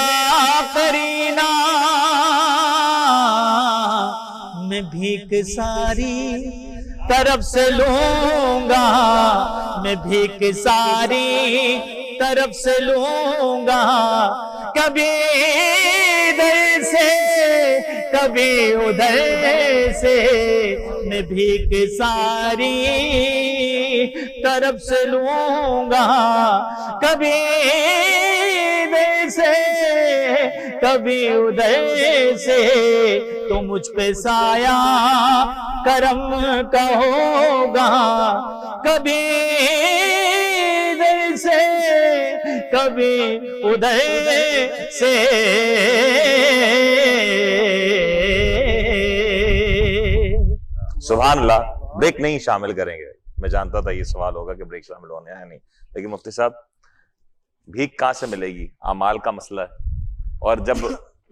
F: قرینہ. میں بھیک ساری طرف سے لوں گا، میں بھیک ساری طرف سے لوں گا. کبھی ادھر سے کبھی ادھر سے میں بھیک ساری طرف سے لوں گا. کبھی ادھر سے کبھی ادھر سے تو مجھ پہ سایہ کرم کا ہوگا. کبھی ادھر سے کبھی ادھر سے.
C: سبحان اللہ. بریک نہیں شامل کریں گے، میں جانتا تھا یہ سوال ہوگا کہ بریک شامل ہونے ہیں نہیں، لیکن مفتی صاحب بھیک کہاں سے ملے گی؟ اعمال کا مسئلہ ہے. اور جب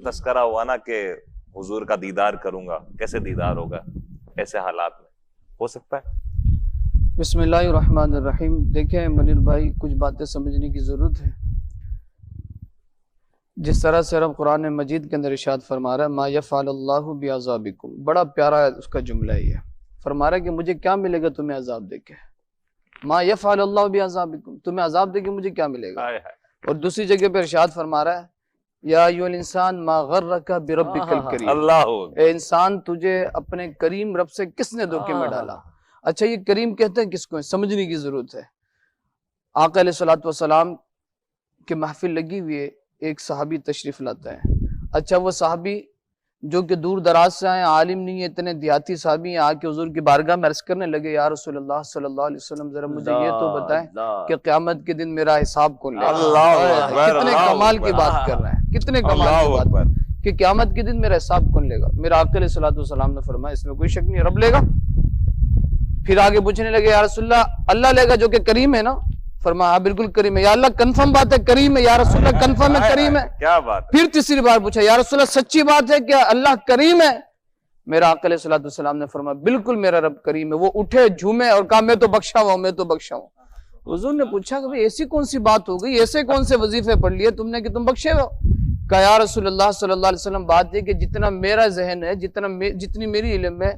C: تذکرہ ہوا نا کہ حضور کا دیدار کروں گا، کیسے دیدار ہوگا ایسے حالات میں؟ ہو سکتا ہے؟
D: بسم اللہ الرحمن الرحیم. دیکھیں منیر بھائی، کچھ باتیں سمجھنے کی ضرورت ہے. جس طرح سے رب قرآن مجید کے اندر ارشاد فرما رہا ہے ما یفعل اللہ بعذابکم، بڑا پیارا ہے اس کا جملہ. یہ فرما رہا ہے کہ مجھے کیا ملے گا تمہیں عذاب دے کے. ما یفعل اللہ بعذابکم، تمہیں عذاب دے کے مجھے کیا ملے گا. اور دوسری جگہ پہ ارشاد فرما رہا ہے یا ایھا الانسان ما غرک بربک الکریم،
C: اللہ
D: اے انسان تجھے اپنے کریم رب سے کس نے دھوکے میں ڈالا. اچھا یہ کریم کہتے ہیں کس کو؟ سمجھنے کی ضرورت ہے. آقا علیہ الصلوۃ والسلام کی محفل لگی ہوئی ہے، ایک صحابی تشریف لاتا ہے. اچھا وہ صحابی جو کہ دور دراز سے آئے، عالم نہیں ہے، اتنے دیہاتی صحابی ہیں، آ کے حضور کی بارگاہ میں عرض کرنے لگے یا رسول اللہ صلی اللہ علیہ وسلم ذرا مجھے یہ تو بتائیں کہ قیامت کے دن میرا حساب کون لے گا. کتنے کمال کی بات کر رہے ہیں، کتنے کمال کی بات کہ قیامت کے دن میرا حساب کون لے گا. میرا آقا علیہ الصلوۃ والسلام نے فرمایا اس میں کوئی شک نہیں، رب لے گا. پھر آگے پوچھنے لگے یا رسول اللہ لے گا جو کہ کریم ہے نا. فرمایا ہاں بالکل کریم ہے. یا اللہ کنفرم بات ہے کریم ہے؟ یا رسول اللہ کنفرم ہے کریم ہے؟
C: کیا بات.
D: پھر تیسری بار پوچھا یا رسول اللہ سچی بات ہے کیا اللہ کریم ہے؟ میرا آقا علیہ الصلوۃ والسلام نے فرمایا بالکل میرا رب کریم ہے. وہ اٹھے جھومے اور کہا میں تو بخشا ہوا ہوں، میں تو بخشا ہوں. حضور نے پوچھا کہ ایسی کون سی بات ہو گئی، ایسے کون سے وظیفے پڑھ لیے تم نے کہ تم بخشے ہو؟ کہا یا رسول اللہ صلی اللہ علیہ وسلم بات یہ کہ جتنا میرا ذہن ہے، جتنی میری علم ہے،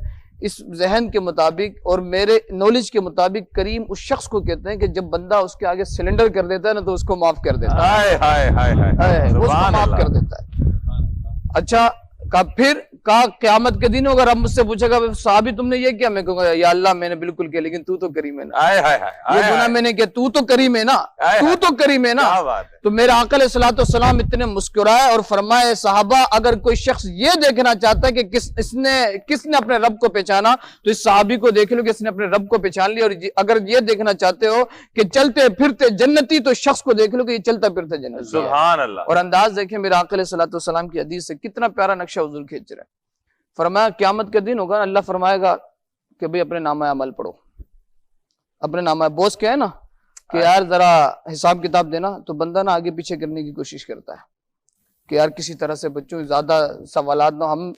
D: اس ذہن کے مطابق اور میرے نالج کے مطابق کریم اس شخص کو کہتے ہیں کہ جب بندہ اس کے آگے سلنڈر کر دیتا ہے نا تو اس کو معاف کر دیتا ہے، وہ اس کو معاف کر دیتا ہے. اچھا کہا پھر کہا قیامت کے دن اگر اب مجھ سے پوچھے گا صحابی تم نے یہ کیا، میں کہوں گا یا اللہ میں نے بالکل کیا لیکن تو کریم ہے نا. یہ گناہ میں نے کیا، تو کریم ہے نا، تو کریم ہے نا. تو میرا آقا علیہ الصلوۃ والسلام اتنے مسکرائے اور فرمائے صحابہ اگر کوئی شخص یہ دیکھنا چاہتا ہے کہ کس نے اپنے رب کو پہچانا تو اس صحابی کو دیکھ لو کہ اس نے اپنے رب کو پہچان لیا. اور اگر یہ دیکھنا چاہتے ہو کہ چلتے پھرتے جنتی تو شخص کو دیکھ لو کہ یہ چلتا پھرتا جنتی.
C: سبحان اللہ.
D: اور انداز دیکھیں میرا آقا علیہ الصلوۃ والسلام کی حدیث سے کتنا پیارا نقشہ حضور کھینچ رہا ہے. فرمایا قیامت کے دن ہوگا اللہ فرمائے گا کہ بھئی اپنے نامہ عمل پڑھو. اپنے نامہ بوس کیا ہے نا کہ یار ذرا حساب کتاب دینا، تو بندہ نا آگے پیچھے کرنے کی کوشش کرتا ہے کہ یار کسی طرح سے بچوں زیادہ سوالات نہ، ہم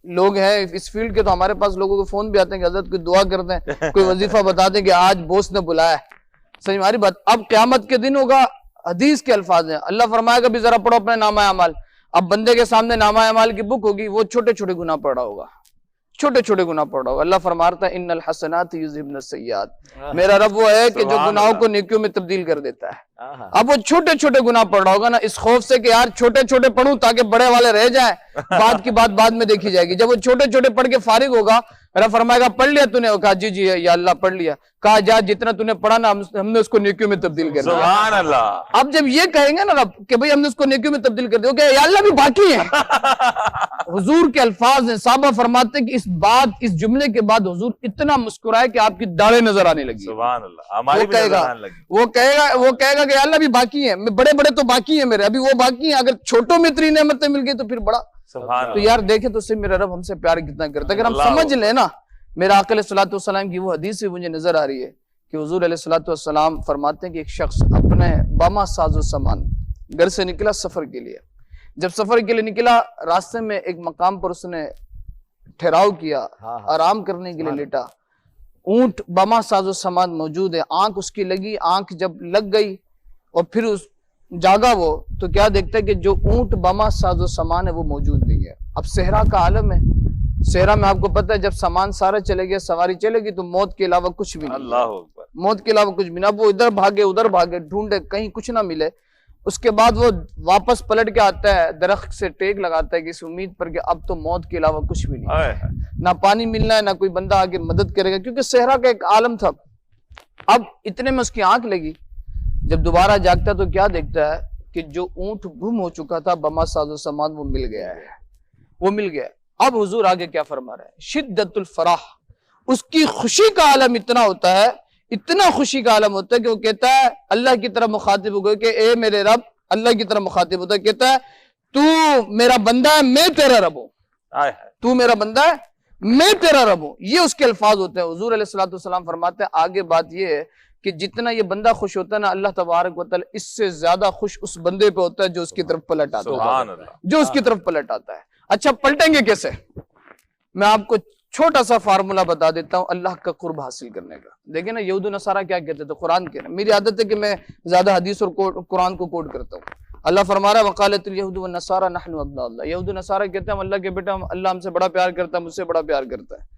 D: لوگ ہیں اس فیلڈ کے، تو ہمارے پاس لوگوں کے فون بھی آتے ہیں کہ حضرت کوئی دعا کر دیں، کوئی وظیفہ بتا دیں کہ آج بوس نے بلایا ہے. صحیح ہماری بات. اب قیامت کے دن ہوگا، حدیث کے الفاظ ہیں، اللہ فرمائے گا بھی ذرا پڑھو اپنے نامہ اعمال. اب بندے کے سامنے نامہ اعمال کی بک ہوگی، وہ چھوٹے چھوٹے گناہ پڑھ رہا ہوگا، چھوٹے چھوٹے گناہ پڑھ رہا ہوگا. اللہ فرماتا ہے ان الحسنات یذہبن السیئات. میرا رب وہ ہے کہ جو گناہوں کو نیکیوں میں تبدیل کر دیتا ہے. اب وہ چھوٹے چھوٹے گناہ پڑھ رہا ہوگا نا، اس خوف سے کہ یار چھوٹے چھوٹے پڑھوں تاکہ بڑے والے رہ جائیں، بعد کی بات بعد میں دیکھی جائے گی. جب وہ چھوٹے چھوٹے پڑھ کے فارغ ہوگا، رب فرمائے گا پڑھ لیا تو نے؟ کہا جی جی یا اللہ پڑھ لیا. کہا جا جتنا تو نے پڑھا نا ہم نے اس کو نیکیوں میں تبدیل کر دیا.
C: سبحان اللہ.
D: اب جب یہ کہیں گے نا رب کہ بھئی ہم نے اس کو نیکیوں میں تبدیل کر دیا، کہ یا اللہ بھی باقی ہے. حضور کے الفاظ ہیں، صحابہ فرماتے ہیں کہ اس جملے کے بعد حضور اتنا مسکرائے کہ آپ کی داڑھیں نظر آنے لگی.
C: سبحان اللہ. ہماری بھی نظر آنے لگی.
D: وہ کہے گا کہ اللہ بھی باقی ہے، بڑے بڑے تو باقی ہیں میرے، ابھی وہ باقی ہیں. اگر چھوٹوں میں اتنی نعمتیں مل گئی تو پھر بڑا.
C: سبحان
D: تو یار دیکھیں تو اس سے میرا رب ہم سے پیار کتنا کرتا ہے. اگر ہم سمجھ لیں نا، میرا آقا علیہ الصلوۃ والسلام کی وہ حدیث بھی مجھے نظر آ رہی ہے کہ حضور علیہ الصلوۃ والسلام فرماتے ہیں کہ ایک شخص اپنے باما ساز و سامان گھر سے نکلا سفر کے لیے. جب سفر کے لیے نکلا، راستے میں ایک مقام پر اس نے ٹھہراؤ کیا، آرام کرنے کے لیے لیٹا. اونٹ باما ساز و سامان موجود ہے، آنکھ اس کی لگی، آنکھ جب لگ گئی اور پھر جاگا وہ، تو کیا دیکھتا ہے کہ جو اونٹ باما ساز و سامان ہے وہ موجود نہیں ہے. اب صحرا کا عالم ہے، صحرا میں آپ کو پتہ ہے جب سامان سارا چلے گیا، سواری چلے گی تو موت کے علاوہ کچھ بھی نہیں.
C: اللہ اکبر.
D: موت کے علاوہ کچھ بھی نہیں. اب وہ ادھر بھاگے ادھر بھاگے، ڈھونڈے کہیں کچھ نہ ملے. اس کے بعد وہ واپس پلٹ کے آتا ہے، درخت سے ٹیک لگاتا ہے کہ اس امید پر کہ اب تو موت کے علاوہ کچھ بھی نہیں، نہ پانی ملنا ہے، نہ کوئی بندہ آگے مدد کرے گا، کیونکہ صحرا کا ایک عالم تھا. اب اتنے میں اس کی آنکھ لگی. جب دوبارہ جاگتا تو کیا دیکھتا ہے کہ جو اونٹ گم ہو چکا تھا بما ساز و سامان وہ مل گیا ہے، وہ مل گیا. اب حضور آگے کیا فرما رہے ہیں؟ شدت الفرح، اس کی خوشی کا عالم اتنا ہوتا ہے، اتنا خوشی کا عالم ہوتا ہے کہ وہ کہتا ہے اللہ کی طرف مخاطب ہو گئے کہ اے میرے رب، اللہ کی طرف مخاطب ہوتا ہے، کہتا ہے تو میرا بندہ ہے، میں تیرا رب ہوں. تو میرا بندہ ہے، میں تیرا رب ہوں. یہ اس کے الفاظ ہوتے ہیں. حضور علیہ الصلوۃ والسلام فرماتے ہیں آگے بات یہ ہے کہ جتنا یہ بندہ خوش ہوتا ہے نا، اللہ تبارک و تعالی اس سے زیادہ خوش اس بندے پہ ہوتا ہے جو اس کی طرف پلٹ آتا ہے، جو اس کی طرف پلٹ آتا ہے. اچھا پلٹیں گے کیسے؟ میں آپ کو چھوٹا سا فارمولا بتا دیتا ہوں اللہ کا قرب حاصل کرنے کا. دیکھیں نا یہود و نصارہ کیا کہتے تھے، قرآن کہنا. میری عادت ہے کہ میں زیادہ حدیث اور قرآن کو کوٹ کرتا ہوں. اللہ فرما رہا ہے وقالت الیہود والنصارى نحن ابناء اللہ. یہود و نصارہ کہتے ہیں ہم اللہ کے بیٹے، اللہ ہم سے بڑا پیار کرتا ہے، مجھ سے بڑا پیار کرتا ہے.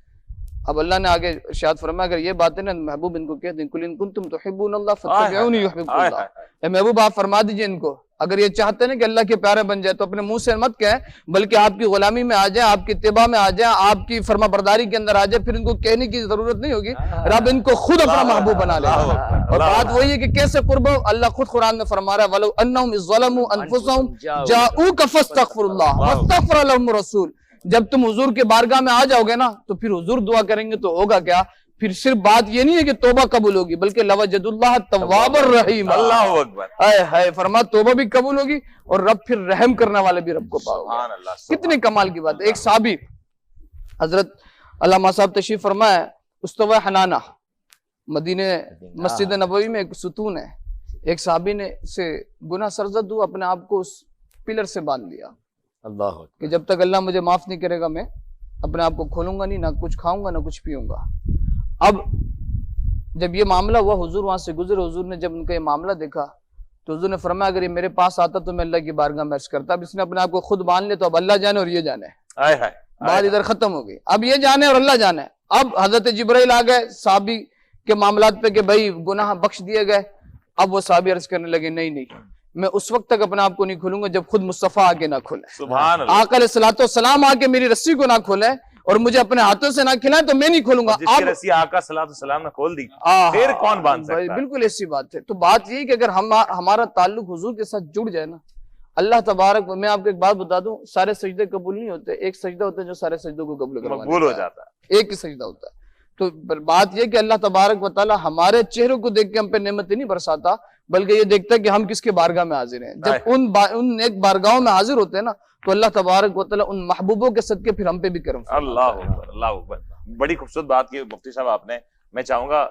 D: اب اللہ نے آگے ارشاد فرمایا اگر یہ باتیں نا محبوب ان کو کہہ دیں قل ان کنتم تحبون اللہ فاتبعونی یحببکم اللہ. اے محبوب آپ فرما دیجئے ان کو اگر یہ چاہتے ہیں کہ اللہ کے پیارے بن جائے تو اپنے منہ سے مت کہیں، بلکہ آپ کی غلامی میں آ جائیں، آپ کی اتباع میں آ جائیں، آپ کی فرما برداری کے اندر آ جائیں. پھر ان کو کہنے کی ضرورت نہیں ہوگی، رب ان کو خود اپنا محبوب بنا لے گا. اور بات وہی ہے کہ کیسے قرب ہو. اللہ خود قرآن میں فرما رہا ہے وَلَوْ أَنَّهُمْ إِذْ ظَلَمُوا أَنفُسَهُمْ جَاءُوكَ فَاسْتَغْفِرُوا اللَّهَ وَاسْتَغْفَرَ لَهُمُ الرَّسُولُ. جب تم حضور کے بارگاہ میں آ جاؤ گے نا تو پھر حضور دعا کریں گے تو ہوگا کیا؟ پھر صرف بات یہ نہیں ہے کہ توبہ قبول ہوگی بلکہ لَوَجَدُوا اللَّهَ التَّوَّابَ الرَّحِيمَ.
C: اللہ اکبر.
D: اے ہائے فرما توبہ بھی قبول ہوگی اور رب پھر رحم کرنے والے بھی رب کو پاؤ گے. کتنے کمال کی بات ہے. ایک صحابی حضرت علامہ صاحب تشریف فرمائے استوى حنانہ، مدینہ مسجد نبوی میں ایک ستون ہے. ایک صحابی نے سے گناہ سرزد ہوا، اپنے آپ کو اس پلر سے باندھ لیا
E: اللہ
D: کہ جب تک اللہ مجھے معاف نہیں کرے گا میں اپنے آپ کو کھولوں گا نہیں، نہ کچھ کھاؤں گا نہ کچھ پیوں گا. اب جب یہ معاملہ ہوا حضور وہاں سے گزرے. حضور نے جب ان کا یہ معاملہ دیکھا تو حضور نے فرمایا اگر یہ میرے پاس آتا تو میں اللہ کی بارگاہ میں عرض کرتا. اب اس نے اپنے آپ کو خود باندھ لیا تو اب اللہ جانے اور یہ جانے، بات ادھر ختم ہو گئی. اب یہ جانے اور اللہ جانے. اب حضرت جبرائیل آ گئے صحابی کے معاملات پہ کہ بھائی گناہ بخش دیے گئے. اب وہ صحابی عرض کرنے لگے نہیں میں اس وقت تک اپنے آپ کو نہیں کھولوں گا جب خود مصطفیٰ آ کے نہ کھولے.
C: سبحان اللہ.
D: آقا علیہ الصلوۃ والسلام آ کے میری رسی کو نہ کھولے اور مجھے اپنے ہاتھوں سے نہ کھلائیں تو میں نہیں کھولوں گا.
C: جس کی رسی آقا صلی اللہ علیہ وسلم نے کھول دی پھر کون باندھ سکتا ہے؟
D: بالکل ایسی بات ہے. تو بات یہ کہ اگر ہمارا تعلق حضور کے ساتھ جڑ جائے نا اللہ تبارک. میں آپ کو ایک بات بتا دوں، سارے سجدے قبول نہیں ہوتے، ایک سجدہ ہوتا ہے جو سارے سجدوں کو قبول
C: ہو جاتا ہے،
D: ایک ہی سجدہ ہوتا ہے. تو بات یہ کہ اللہ تبارک و تعالی ہمارے چہروں کو دیکھ کے ہم پہ نعمتیں نہیں برساتا بلکہ یہ دیکھتا ہے کہ ہم کس کے بارگاہ میں حاضر ہیں. جب ان ایک بارگاہوں میں حاضر ہوتے ہیں نا تو اللہ تبارک و تعالی ان محبوبوں کے صدقے پھر ہم پہ بھی کرم.
C: اللہ اکبر اللہ اکبر. بڑی خوبصورت بات کی مفتی صاحب آپ نے. میں چاہوں گا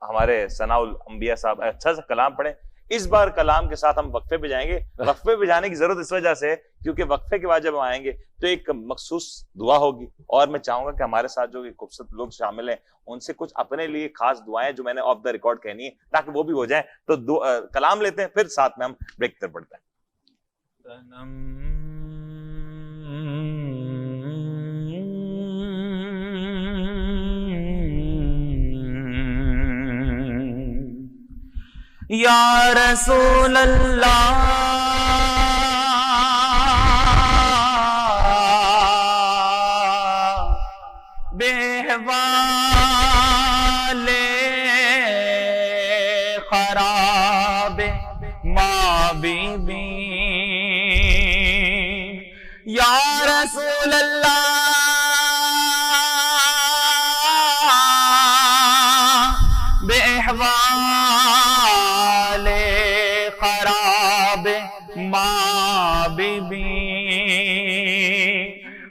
C: ہمارے ثناء الانبیاء صاحب اچھا سا کلام پڑھیں. اس بار کلام کے ساتھ ہم وقفے پہ جائیں گے. وقفے پہ جانے کی ضرورت اس وجہ سے کیونکہ وقفے کے بعد جب ہم آئیں گے تو ایک مخصوص دعا ہوگی, اور میں چاہوں گا کہ ہمارے ساتھ جو خوبصورت لوگ شامل ہیں ان سے کچھ اپنے لیے خاص دعائیں جو میں نے آف دا ریکارڈ کہنی ہے تاکہ وہ بھی ہو جائیں. تو کلام لیتے ہیں, پھر ساتھ میں ہم بریک تر پڑتے ہیں.
B: یا رسول اللہ بے والے خراب ماں بی بی, یا رسول اللہ بے خراب ماں بی بی,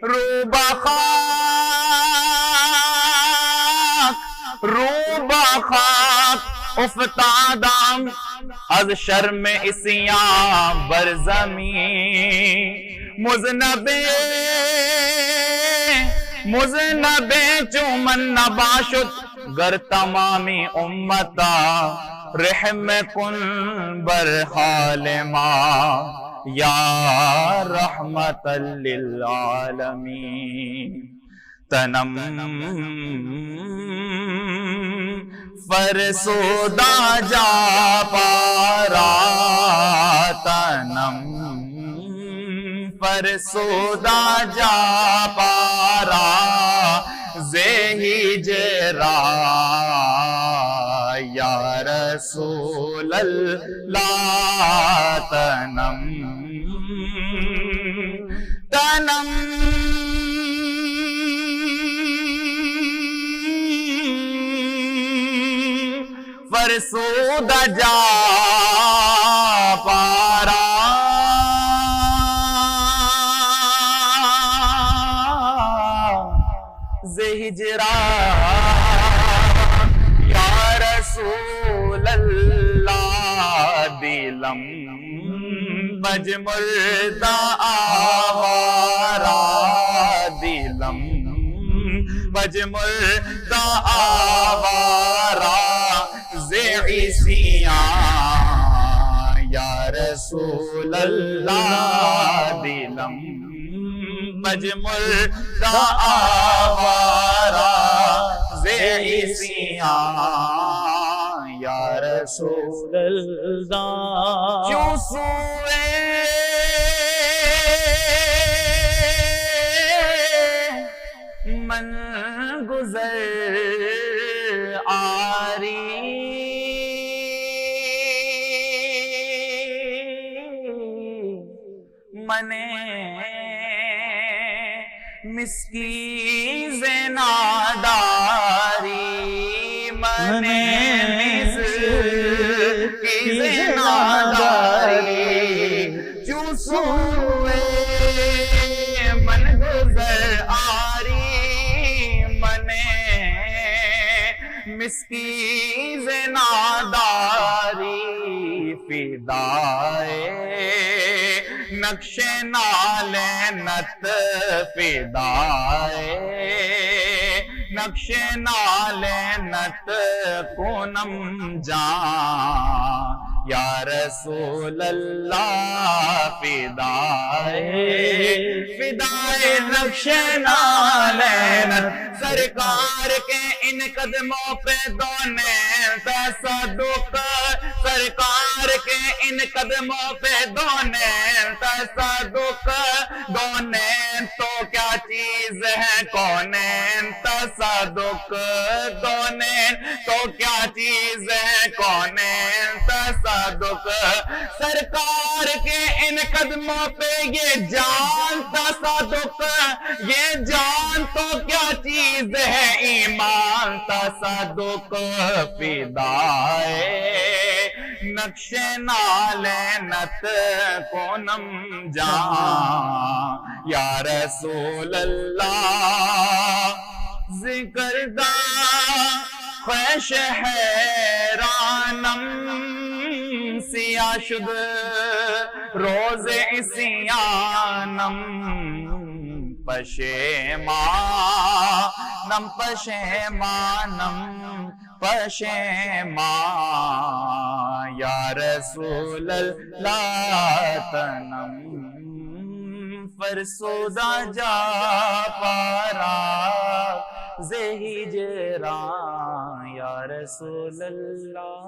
B: روبا خاک افتادم از شرم اسیاں بر زمین, مذنب چومن نباشد گر تمامی امتا رحم کن بر حال ما یا رحمت للعالمین. تنم فرسودا جا پارا, تنم فرسودا جا پارا زہی جرا, یا رسول اللہ تنم فرسودہ جا پارا, زہجرا یا رسول اللہ دلم مجمردہ آوارا, دلم مجمردہ آوارا زعیسیاں, یا رسول اللہ دلم مجمردہ آوارا زعیسیاں, یا رسول اللہ کیوں سوئے من گزر آری, منے مسکین ناداری, منے مسکین ناداری, کیوں سوئے من گزر آری, منے مسکین ناداری, فدائے نقش نالینت فدائے نقش نالینت کونم جان, یا رسول اللہ فدائے نقش نالینت, سرکار کے ان قدموں پہ دونے تصدق, سرکار کے ان قدموں پہ دونے تصدق, دونین تو کیا چیز ہے کونین تصدق, دونین تو کیا چیز ہے کونین تصدق, سرکار کے ان قدموں پہ یہ جان تصدق, یہ جان تو کیا چیز ہے ایمان تصدق, فدائے نقش نالینت کونم جان, یا رسول اللہ ذکر دا خوش حیرانم سیا شد روز عصیانم پشیمانم پشیمانم پشیمان یا رسول اللہ تنم فرسودہ جا پارا زہی جران یا رسول اللہ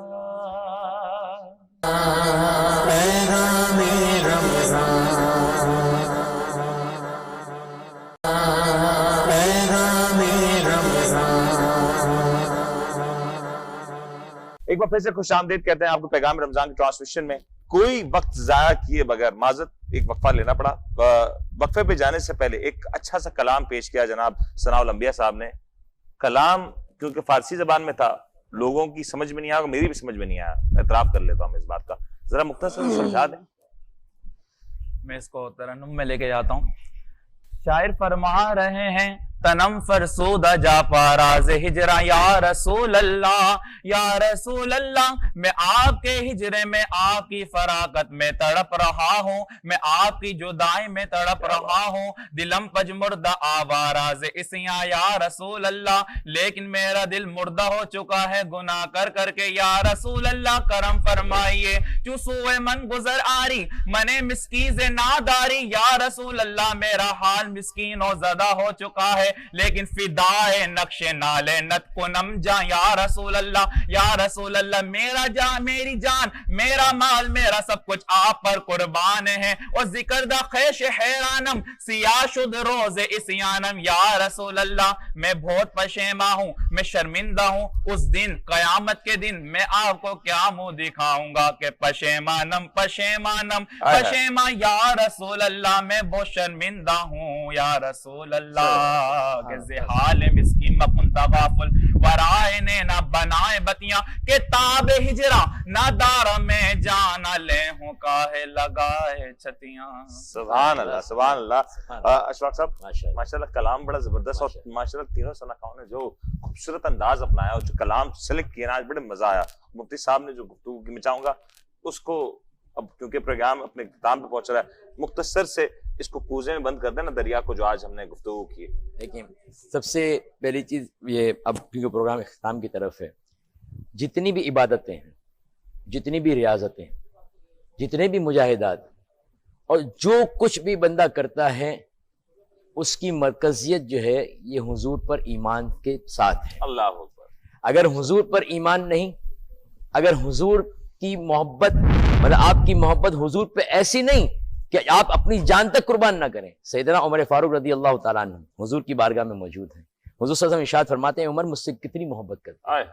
A: پیغام رمضان پیغام رمضان.
C: ایک بار پھر سے خوش آمدید کہتے ہیں آپ کو پیغام رمضان کی ٹرانسمیشن میں. کوئی وقت ضائع کیے بغیر معذرت ایک وقفہ لینا پڑا. وقفے پہ جانے سے پہلے ایک اچھا سا کلام پیش کیا جناب ثناء الانبیاء صاحب نے. کلام کیونکہ فارسی زبان میں تھا, لوگوں کی سمجھ میں نہیں آیا, میری بھی سمجھ میں نہیں آیا, اعتراف کر لیتا ہوں اس بات کا. ذرا مختصر سمجھا دیں.
B: میں اس کو ترنم میں لے کے جاتا ہوں. شاعر فرما رہے ہیں تنم فرسودہ جا پاراز ہجرا یا رسول اللہ یا رسول اللہ. میں آپ کے ہجرے میں آپ کی فراقت میں تڑپ رہا ہوں, میں آپ کی جدائی میں تڑپ رہا ہوں. دلم پج مردہ آواراز اسیاں یا رسول اللہ, لیکن میرا دل مردہ ہو چکا ہے گناہ کر کر کے یا رسول اللہ. کرم فرمائیے چو سوئے من گزر آری منے مسکیز ناداری یا رسول اللہ. میرا حال مسکین و زدہ ہو چکا ہے, لیکن فدائے نقش نالے نت کنم جا یا رسول اللہ یا رسول اللہ. میرا جان میری جان میرا مال میرا سب کچھ آپ پر قربان ہے, اور ذکر دا خیش حیرانم سیاہ شد روز اسیانم یا رسول اللہ. میں بہت پشیماں ہوں, میں شرمندہ ہوں. اس دن قیامت کے دن میں آپ کو کیا منہ دکھاؤں گا کہ پشیمانم پشیمانم پشیماں یا رسول اللہ. میں بہت شرمندہ ہوں یا رسول اللہ کہ زحال مسکین مکن تغافل ورائے نے نہ بنائے بتیاں کہ تاب ہجرہ نہ دار میں جانا لے ہوں کاہے لگائے چھتیاں.
C: سبحان اللہ سبحان اللہ. اشفاق صاحب ماشاءاللہ کلام بڑا زبردست, اور ماشاءاللہ تینوں صنعاؤں نے جو خوبصورت انداز اپنایا اور جو کلام سلیکٹ کیا نا, آج بڑے مزہ آیا. مفتی صاحب نے جو گفتگو کی میں چاہوں گا اس کو, اب کیونکہ پروگرام اپنے اختتام پہ پہنچ رہا ہے, مختصر سے اس کو کوزے میں بند کر دینا دریا کو جو آج ہم نے گفتگو کی.
E: دیکھیں سب سے پہلی چیز یہ, اب کیونکہ پروگرام اختتام کی طرف ہے, جتنی بھی عبادتیں ہیں, جتنی بھی ریاضتیں, جتنے بھی مجاہدات اور جو کچھ بھی بندہ کرتا ہے اس کی مرکزیت جو ہے یہ حضور پر ایمان کے ساتھ ہے.
C: اللہ اکبر.
E: اگر حضور پر ایمان نہیں, اگر حضور کی محبت مطلب آپ کی محبت حضور پہ ایسی نہیں کہ آپ اپنی جان تک قربان نہ کریں. سیدنا عمر فاروق رضی اللہ تعالیٰ عنہ حضور کی بارگاہ میں موجود ہیں. حضور صلی اللہ علیہ وسلم ارشاد فرماتے ہیں عمر مجھ سے کتنی محبت کرتے ہیں.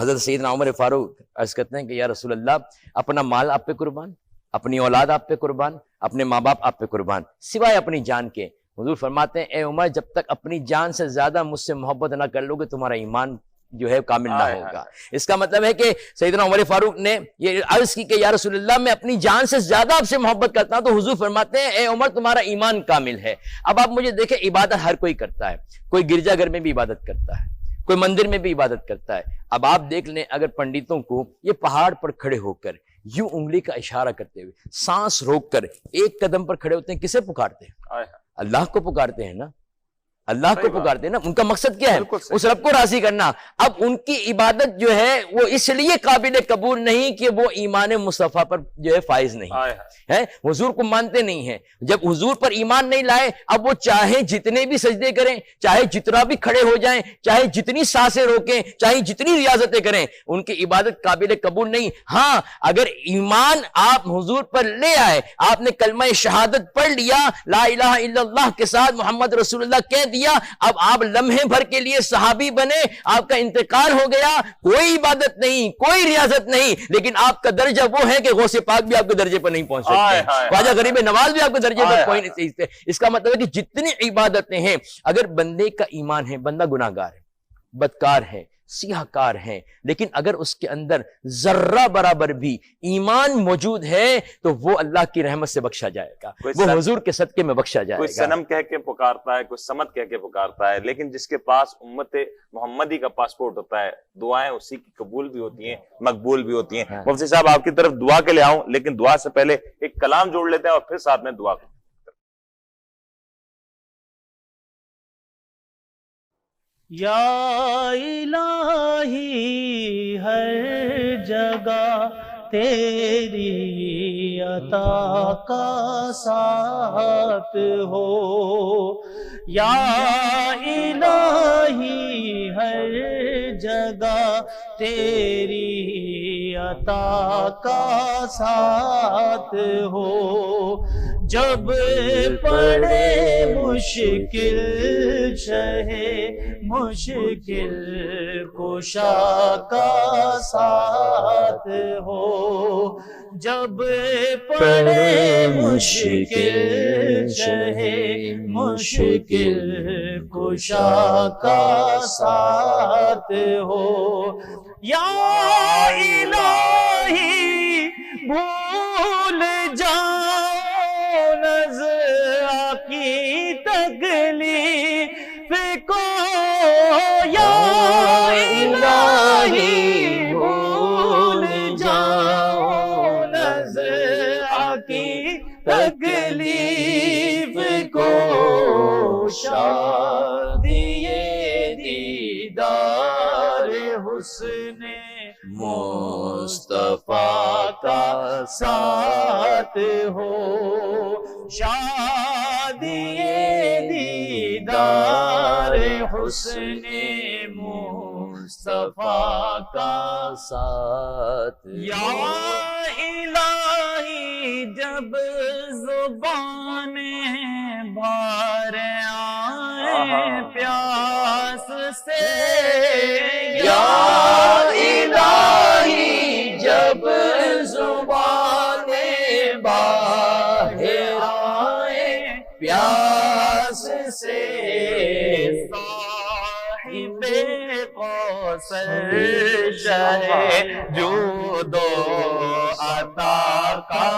E: حضرت سیدنا عمر فاروق عرض کرتے ہیں کہ یا رسول اللہ اپنا مال آپ پہ قربان, اپنی اولاد آپ پہ قربان, اپنے ماں باپ آپ پہ قربان, سوائے اپنی جان کے. حضور فرماتے ہیں اے عمر جب تک اپنی جان سے زیادہ مجھ سے محبت نہ کر لو گے تمہارا ایمان جو ہے کامل نہ ہوگا. اس کا مطلب ہے کہ سیدنا عمر فاروق نے یہ عرض کی کہ یا رسول اللہ میں اپنی جان سے زیادہ آپ سے محبت کرتا ہوں, تو حضور فرماتے ہیں اے عمر تمہارا ایمان کامل ہے. اب آپ مجھے دیکھیں عبادت ہر کوئی کرتا ہے, کوئی گرجا گھر میں بھی عبادت کرتا ہے, کوئی مندر میں بھی عبادت کرتا ہے. اب آپ دیکھ لیں اگر پنڈتوں کو یہ پہاڑ پر کھڑے ہو کر یوں انگلی کا اشارہ کرتے ہوئے سانس روک کر ایک قدم پر کھڑے ہوتے ہیں, کسے پکارتے ہیں؟ اللہ کو پکارتے ہیں نا, اللہ کو پکارتے ہیں نا. ان کا مقصد کیا ہے؟ اس رب کو راضی کرنا. اب ان کی عبادت جو ہے وہ اس لیے قابل قبول نہیں کہ وہ ایمان مصطفیٰ پر جو ہے فائز نہیں ہے, حضور کو مانتے نہیں ہیں. جب حضور پر ایمان نہیں لائے اب وہ چاہے جتنے بھی سجدے کریں, چاہے جتنا بھی کھڑے ہو جائیں, چاہے جتنی سانسیں روکیں, چاہے جتنی ریاضتیں کریں, ان کی عبادت قابل قبول نہیں. ہاں اگر ایمان آپ حضور پر لے آئے, آپ نے کلمہ شہادت پڑھ لیا, لا الہ الا اللہ کے ساتھ محمد رسول اللہ کہہ دیا, اب آپ لمحے بھر کے لیے صحابی بنے, آپ کا انتقال ہو گیا, کوئی عبادت نہیں, کوئی ریاضت نہیں, لیکن آپ کا درجہ وہ ہے کہ غوث پاک بھی آپ کے درجے پر نہیں پہنچ سکتے, خواجہ غریب نواز بھی آپ کے درجے پر پہنچ نہیں سکتے. اس کا مطلب ہے کہ جتنی عبادتیں ہیں اگر بندے کا ایمان ہے, بندہ گناہگار ہے, بدکار ہے, سیاہ کار ہیں، لیکن اگر اس کے اندر ذرہ برابر بھی ایمان موجود ہے تو وہ اللہ کی رحمت سے بخشا جائے گا، وہ حضور کے صدقے میں بخشا جائے
C: کوئی
E: گا۔
C: صنم کہہ کے پکارتا ہے، کوئی سمت کہہ کے پکارتا ہے، لیکن جس کے پاس امت محمدی کا پاسپورٹ ہوتا ہے، دعائیں اسی کی قبول بھی ہوتی ہیں، مقبول بھی ہوتی ہیں۔ مفتی صاحب آپ کی طرف دعا کے لے آؤں، لیکن دعا سے پہلے ایک کلام جوڑ لیتے ہیں اور پھر ساتھ میں دعا کریں۔
F: یا الہی ہر جگہ تیری عطا کا ساتھ ہو، یا الہی ہر جگہ تیری عطا کا ساتھ ہو، جب پڑے مشکل شہے مشکل کشا کا ساتھ ہو، جب پڑے مشکل شہے مشکل کشا کا ساتھ ہو، یا الہی بھول جاؤ نظر کی تکلیف کو، یا الہی بھول جاؤ نظر کی تکلیف کو، شادی دیدار حسن مصطفیٰ کا ساتھ ہو، شادی دیدار حسن مصطفیٰ کا ساتھ، یا الہی جب زبانیں بھر آئیں پیاس سے، یا الہی جب زبانیں باہر آئیں پیاس سے، صاحب کوثر شہ جود و عطا کا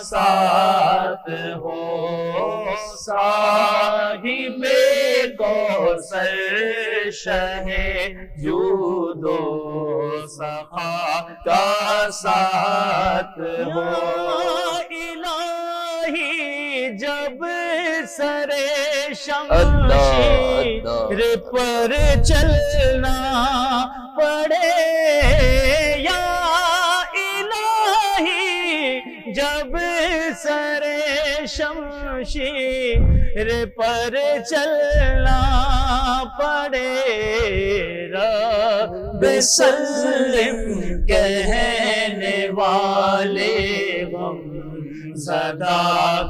F: ساتھ ہو، صاحب کوثر شہ جود و سخا کا ساتھ ہو، الہی جب سر شمشیر پر چلنا پڑے، یا الہی جب سر شمشیر پر چلنا پڑے، رب سلم کہنے والے غم زدہ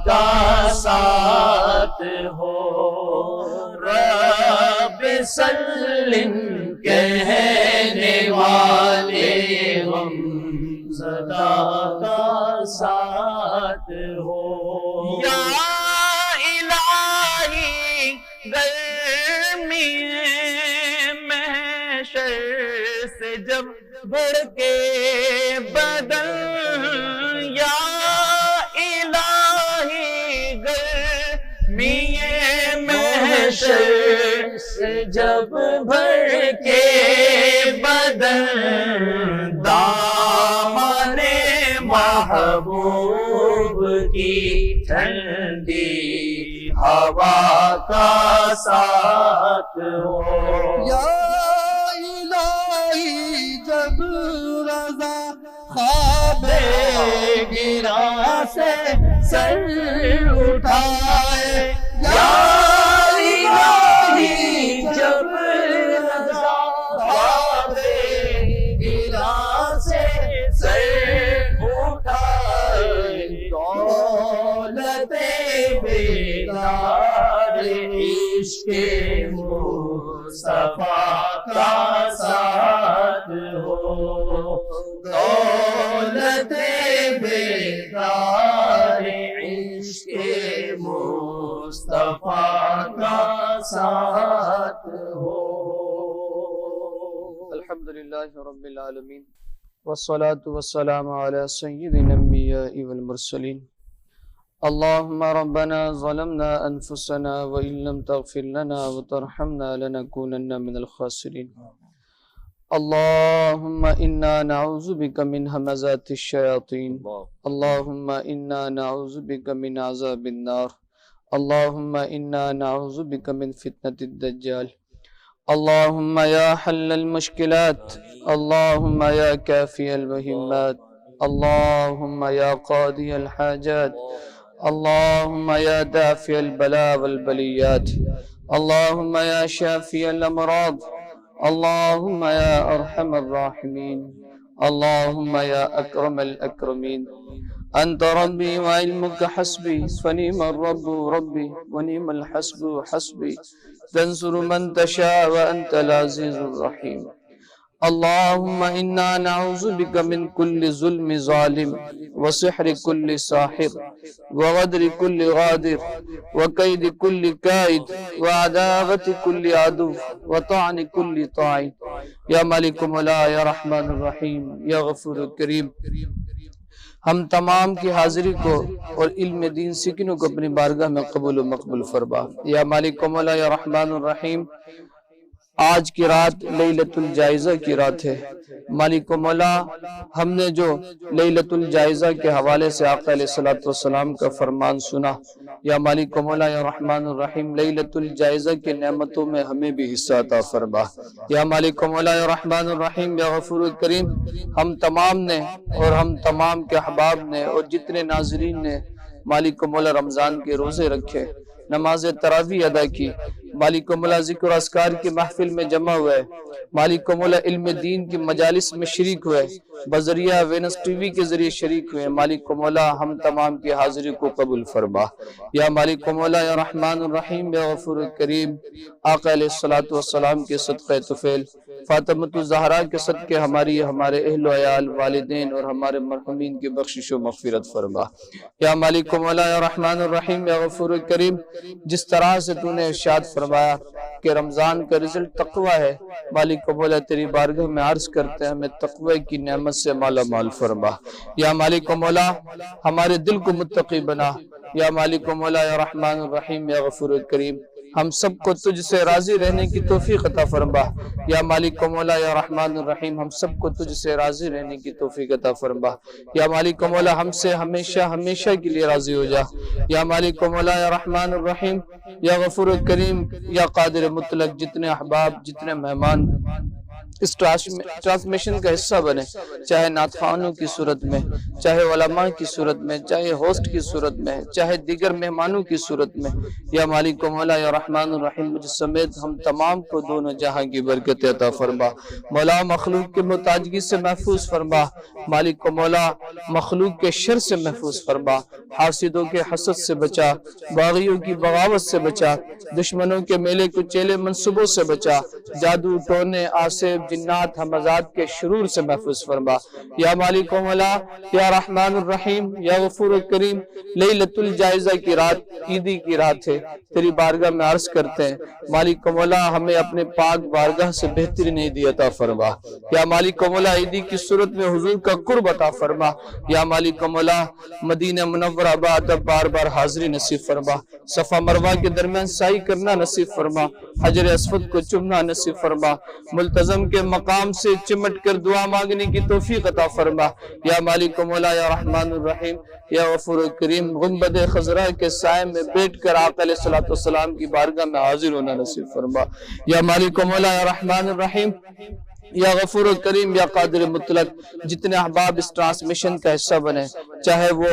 F: کا ساتھ ہو، رب سلم کہنے والے غم زدہ کا ساتھ ہو، یا الہی گرمی محشر سے جب بھڑکے بدن، یا الہی گرمی محشر سے جب بھڑکے بدن، دامن محبوب کی ٹھنڈی ہوا کا ساتھ ہو،
G: یا الہی جب رضا خواب
F: گراں سے سر اٹھائے، یا الہی جب رضا خواب گراں سے سر اٹھائے، دولت بیدار عشق مصطفیٰ کا ساتھ ہو، دولت بیدار عشق مصطفیٰ کا ساتھ ہو۔
D: لله رب العالمين والصلاة والسلام على سيد الأنبياء والمرسلين اللهم ربنا ظلمنا أنفسنا وإن لم تغفر لنا وترحمنا لنكونن من الخاسرين اللهم إنا نعوذ بك من همزات الشياطين اللهم إنا نعوذ بك من عذاب النار اللهم إنا نعوذ بك من فتنة الدجال اللهم يا حل المشكلات اللهم يا كافي المهمات اللهم يا قاضي الحاجات اللهم يا دافع البلاء والبليات اللهم يا شافي الأمراض اللهم يا أرحم الراحمين اللهم يا أكرم الأكرمين أنت ربي وعلمك حسبي فنعم الرب ربي ونعم الحسب حسبي تنصر من تشاء وأنت العزيز الرحيم اللهم إنا نعوذ بك من كل ظلم ظالم وسحر كل ساحر وغدر كل غادر وكيد كل كائد وعداوة كل عدو وطعن كل طاعن يا مالك مولا يا رحمن الرحيم يا غفور الكريم ہم تمام کی حاضری کو اور علم دین سیکھنے کو اپنی بارگاہ میں قبول و مقبول فرما یا مالک مولا یا رحمان الرحیم آج کی رات لیلۃ الجائزہ کی رات ہے مالک و مولا ہم نے جو لیلۃ الجائزہ کے حوالے سے آقا علیہ الصلوۃ والسلام کا فرمان سنا یا مالک و مولا یا رحمان الرحیم لیلۃ الجائزہ کی نعمتوں میں ہمیں بھی حصہ عطا فرما یا مالک و مولا یا رحمان الرحیم یا غفور الکریم ہم تمام نے اور ہم تمام کے احباب نے اور جتنے ناظرین نے مالک و مولا رمضان کے روزے رکھے نماز تراویح ادا کی مالک و مولا ذکر اذکار کی محفل میں جمع ہوئے مالک و مولا علم دین کی مجالس میں شریک ہوئے بذریعہ وینس ٹی وی کے ذریعے شریک ہوئے مالک و مولا ہم تمام کی حاضری کو قبول فرما یا مالک و مولا یا رحمان الرحیم یا غفور الکریم آقا علیہ الصلوۃ والسلام کے صدقہ طفیل فاطمۃ الزہرا کے صدقے ہماری ہمارے اہل و عیال والدین اور ہمارے مرحومین کی بخشش و مغفرت فرما یا مالک و مولا یا رحمان الرحیم یا غفور الکریم جس طرح سے تو نے ارشاد فرمایا کہ رمضان کا رزلٹ تقوی ہے مالک و مولا تیری بارگاہ میں عرض کرتے ہیں ہمیں تقوی کی نعمت سے مالا مال فرما یا مالک و مولا ہمارے دل کو متقی بنا یا مالک و مولا یا رحمان الرحیم یا غفور الکریم ہم سب کو تجھ سے راضی رہنے کی توفیق عطا فرما یا مالک و مولا یا رحمان الرحیم ہم سب کو تجھ سے راضی رہنے کی توفیق عطا فرما یا مالک و مولا ہم سے ہمیشہ ہمیشہ کے لیے راضی ہو جا یا مالک و مولا یا رحمان الرحیم یا غفور الکریم یا قادر مطلق جتنے احباب جتنے مہمان اس ٹرانسمیشن کا حصہ بنے چاہے نعت خوانوں کی صورت میں چاہے علماء کی صورت میں چاہے ہوسٹ کی صورت میں چاہے دیگر مہمانوں کی صورت میں یا مالک و مولا یا رحمان الرحیم مجھ سمیت ہم تمام کو دونوں جہاں کی برکت عطا فرما مولا مخلوق کے محتاجگی سے محفوظ فرما مالک و مولا مخلوق کے شر سے محفوظ فرما حاسدوں کے حسد سے بچا باغیوں کی بغاوت سے بچا دشمنوں کے میلے کچیلے منصوبوں سے بچا جادو ٹونے آسیب جنات ہمزات کے شرور سے محفوظ فرما یا مالک و مولا یا رحمان الرحیم یا غفور الکریم لیلۃ الجائزہ کی رات عیدی کی رات ہے تیری بارگاہ میں عرض کرتے ہیں مالک و مولا ہمیں اپنے پاک بارگاہ سے بہترین عیدی عطا فرما یا مالک و مولا عیدی کی صورت میں حضور کا قرب عطا فرما یا مالک و مولا مدینہ منورہ بعد بار بار حاضری نصیب فرما صفا مروہ کے درمیان سعی کرنا نصیب فرما حجر اسود کو چومنا نصیب فرما ملتزم کے مقام سے چمٹ کر دعا مانگنے کی توفیق عطا فرما یا مالک و مولا یا رحمان الرحیم یا غفور الکریم گنبد خضرا کے سائے میں بیٹھ کر آقا علیہ الصلوۃ والسلام کی بارگاہ میں حاضر ہونا نصیب فرما یا مالک و مولا یا رحمان الرحیم یا غفور الکریم یا قادر مطلق جتنے احباب اس ٹرانسمیشن کا حصہ بنے چاہے وہ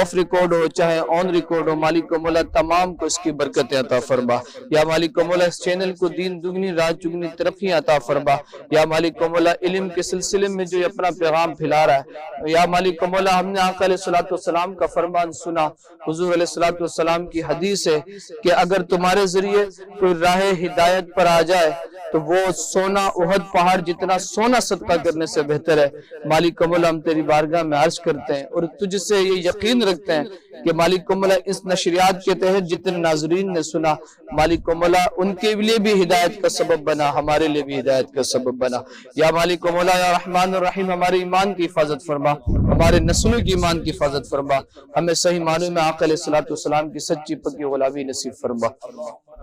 D: آف ریکارڈ ہو چاہے آن ریکارڈ ہو مالک و مولا تمام کو اس کی برکت عطا فرما یا مالک و مولا اس چینل کو دین دگنی رات چگنی ترقی عطا فرما یا مالک و مولا علم کے سلسلے میں جو اپنا پیغام پھیلا رہا ہے یا مالک و مولا ہم نے آقا علیہ الصلوۃ والسلام کا فرمان سنا حضور علیہ الصلوۃ والسلام کی حدیث ہے کہ اگر تمہارے ذریعے کوئی راہ ہدایت پر آ جائے تو وہ سونا احد پہاڑ جتنا سونا صدقہ کرنے سے بہتر ہے۔ مالک مولا ہم تیری بارگاہ میں عرض کرتے ہیں اور تجھ سے یہ یقین رکھتے ہیں کہ مالک مولا اس نشریات کے تحت جتنے ناظرین نے سنا، مالک مولا ان کے لیے بھی ہدایت کا سبب بنا، ہمارے لیے بھی ہدایت کا سبب بنا۔ یا مالک مولا یا رحمان الرحیم ہمارے ایمان کی حفاظت فرما، ہمارے نسلوں کی ایمان کی حفاظت فرما، ہمیں صحیح معنوں میں آقا علیہ الصلوۃ والسلام کی سچی پکی غلامی نصیب فرما۔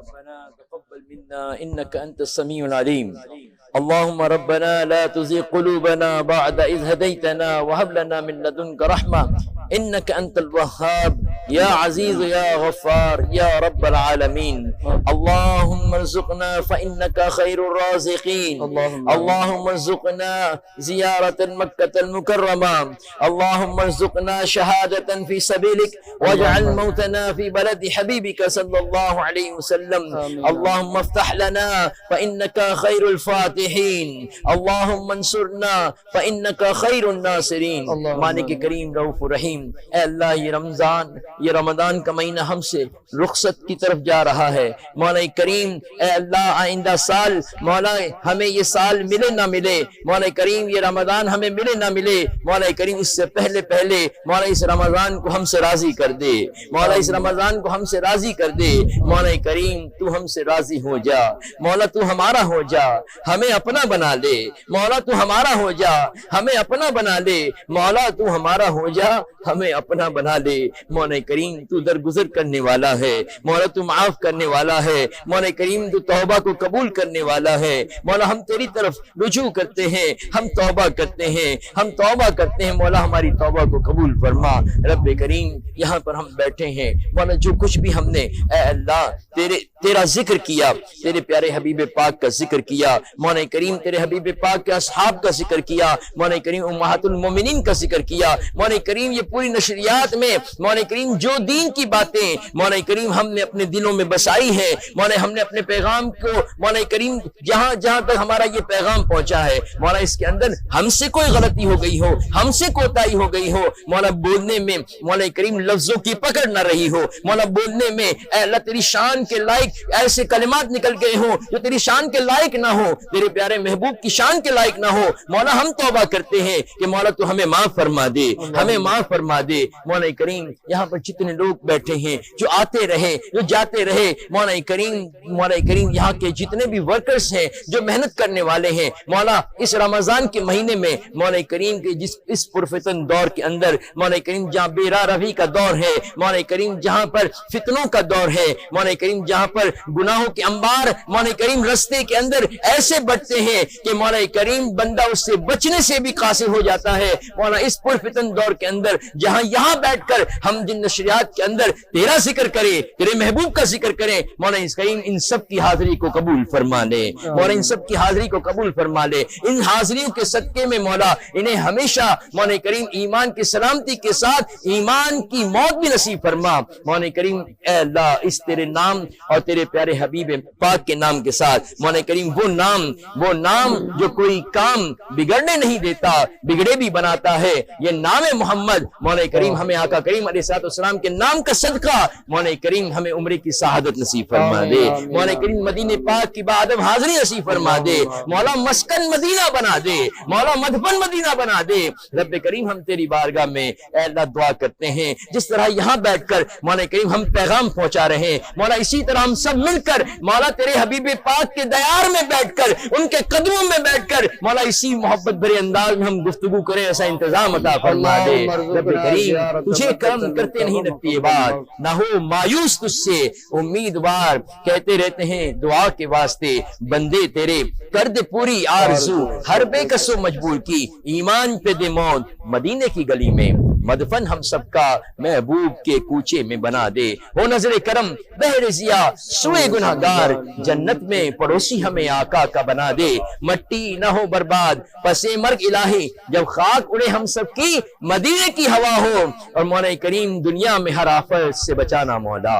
E: ربنا تقبل منا انك انت السميع العليم اللهم ربنا لا تزغ قلوبنا بعد إذ هديتنا وهب لنا من لدنك رحمة إنك أنت الوهاب يا عزيز يا غفار يا رب العالمين اللهم ارزقنا فإنك خير الرازقين اللهم ارزقنا زيارة مكة المكرمة اللهم ارزقنا شهادة في سبيلك واجعل موتنا في بلد حبيبك صلى الله عليه وسلم اللهم افتح لنا فإنك خير الفاتحين اللهم انصرنا فإنك خير الناصرين مالک کریم رؤوف الرحیم اے اللہ یہ رمضان کا مہینہ ہم سے رخصت کی طرف جا رہا ہے مولا کریم اے اللہ آئندہ سال مولا ہمیں یہ سال ملے نہ ملے مولا کریم یہ رمضان ہمیں ملے نہ ملے مولا کریم اس سے پہلے مولا اس رمضان کو ہم سے راضی کر دے مولا اس رمضان کو ہم سے راضی کر دے مولا کریم تو ہم سے راضی ہو جا مولا تو ہمارا ہو جا ہمیں اپنا بنا لے مولا تو ہمارا ہو جا ہمیں اپنا بنا لے مولا تو ہمارا ہو جا ہمیں اپنا بنا لے مولا کریم تو درگزر کرنے والا ہے مولا تو معاف کرنے والا ہے مولا کریم تو توبہ کو قبول کرنے والا ہے مولا ہم تیری طرف رجوع کرتے ہیں ہم توبہ کرتے ہیں مولا ہماری توبہ کو قبول فرما رب کریم یہاں پر ہم بیٹھے ہیں مولا جو کچھ بھی ہم نے اے اللہ تیرا ذکر کیا تیرے پیارے حبیب پاک کا ذکر کیا مولا کریم تیرے حبیب پاک کے اصحاب کا ذکر کیا مولا کریم امہات المومنین کا ذکر کیا مولا کریم یہ پوری نشریات میں مولا کریم جو دین کی باتیں مولا کریم ہم نے اپنے دلوں میں بسائی ہے مولا ہم نے اپنے پیغام کو مولا کریم جہاں تک ہمارا یہ پیغام پہنچا ہے مولا اس کے اندر ہم سے کوئی غلطی ہو گئی ہو ہم سے کوتاہی ہو گئی ہو مولا بولنے میں مولا کریم لفظوں کی پکڑ نہ رہی ہو مولا بولنے میں اے اللہ تیری شان کے لائق ایسے کلمات نکل گئے ہوں جو تیری شان کے لائق نہ ہو تیرے پیارے محبوب کی شان کے لائق نہ ہو مولا ہم توبہ کرتے ہیں کہ مولا تو ہمیں معاف فرما دے مولا کریم یہاں پر جتنے لوگ بیٹھے ہیں جو آتے رہے جو جاتے رہے مولا کریم یہاں کے جتنے بھی ورکرز ہیں جو محنت کرنے والے ہیں مولا اس رمضان کے مہینے میں مولا کریم کے اس پرفتن دور کے اندر مولا کریم جہاں بے راہ روی کا دور ہے مولا کریم جہاں پر فتنوں کا دور ہے مولا کریم جہاں پر گناہوں کے انبار مولا کریم رستے کے اندر ایسے بڑھتے ہیں کہ مولا کریم بندہ اس سے بچنے سے بھی قاصر ہو جاتا ہے مولا اس پرفتن دور کے اندر جہاں یہاں بیٹھ کر ہم جن نشریات کے اندر تیرا ذکر کریں تیرے محبوب کا ذکر کریں مولا اس کریم ان سب کی حاضری کو قبول فرما لے مولا ان سب کی حاضری کو قبول فرما لے ان حاضریوں کے صدقے میں مولا انہیں ہمیشہ مولا کریم ایمان کی سلامتی کے ساتھ ایمان کی موت بھی نصیب فرما مولا کریم اے اللہ اس تیرے نام اور تیرے پیارے حبیب پاک کے نام کے ساتھ مولا کریم وہ نام جو کوئی کام بگڑنے نہیں دیتا بگڑے بھی بناتا ہے یہ نام محمد مولا کریم ہمیں آقا کریم علیہ الصلوۃ والسلام کے نام کا صدقہ مولا کریم ہمیں عمرے کی سعادت نصیب فرما دے مولا کریم مدینے پاک کی باادب حاضری نصیب فرما دے مولا مسکن مدینہ بنا دے مولا مدفن مدینہ بنا دے رب کریم ہم تیری بارگاہ میں اے اللہ دعا کرتے ہیں جس طرح یہاں بیٹھ کر مولا کریم ہم پیغام پہنچا رہے ہیں مولا اسی طرح ہم سب مل کر مولا تیرے حبیب پاک کے دیار میں بیٹھ کر ان کے قدموں میں بیٹھ کر مولا اسی محبت بھرے انداز میں ہم گفتگو کریں ایسا انتظام عطا فرما دے رب کریم تجھے کرم کرتے نہیں لگتی یہ بات نہ ہو مایوس تجھ سے امیدوار کہتے رہتے ہیں دعا کے واسطے بندے تیرے کر دے پوری آرزو ہر بے کس و مجبور کی ایمان پہ دے موت مدینے کی گلی میں مدفن ہم سب کا محبوب کے کوچے میں بنا دے ہو نظر کرم بہر ضیا سوئے گناہگار جنت میں پڑوسی ہمیں آقا کا بنا دے مٹی نہ ہو برباد پسے مرگ الہی جب خاک اڑے ہم سب کی مدینے کی ہوا ہو اور مولا کریم دنیا میں ہر آفت سے بچانا مولا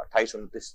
C: 28-29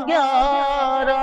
F: 11,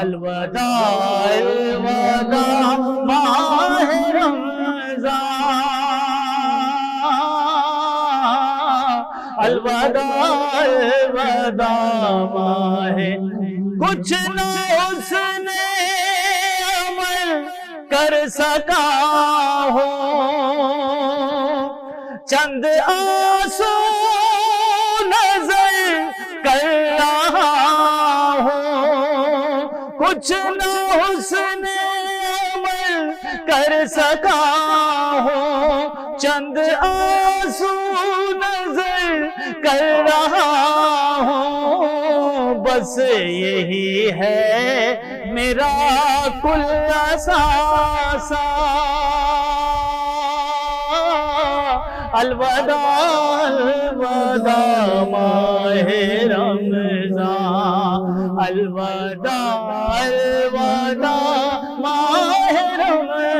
F: الوداع الوداع ماہ رمضان، الوداع الوداع ماہ، کچھ نہ اس نے عمل کر سکا ہو، چند آنسو نظر کر رہا ہو، کچھ نہ اس نے عمل کر سکا ہو، چند آنسو نظر کر رہا ہو، بس یہی ہے میرا کل اثاثہ، الوداع الوداع ماہ رمضان، الوداع الوداع ماہ رمضان۔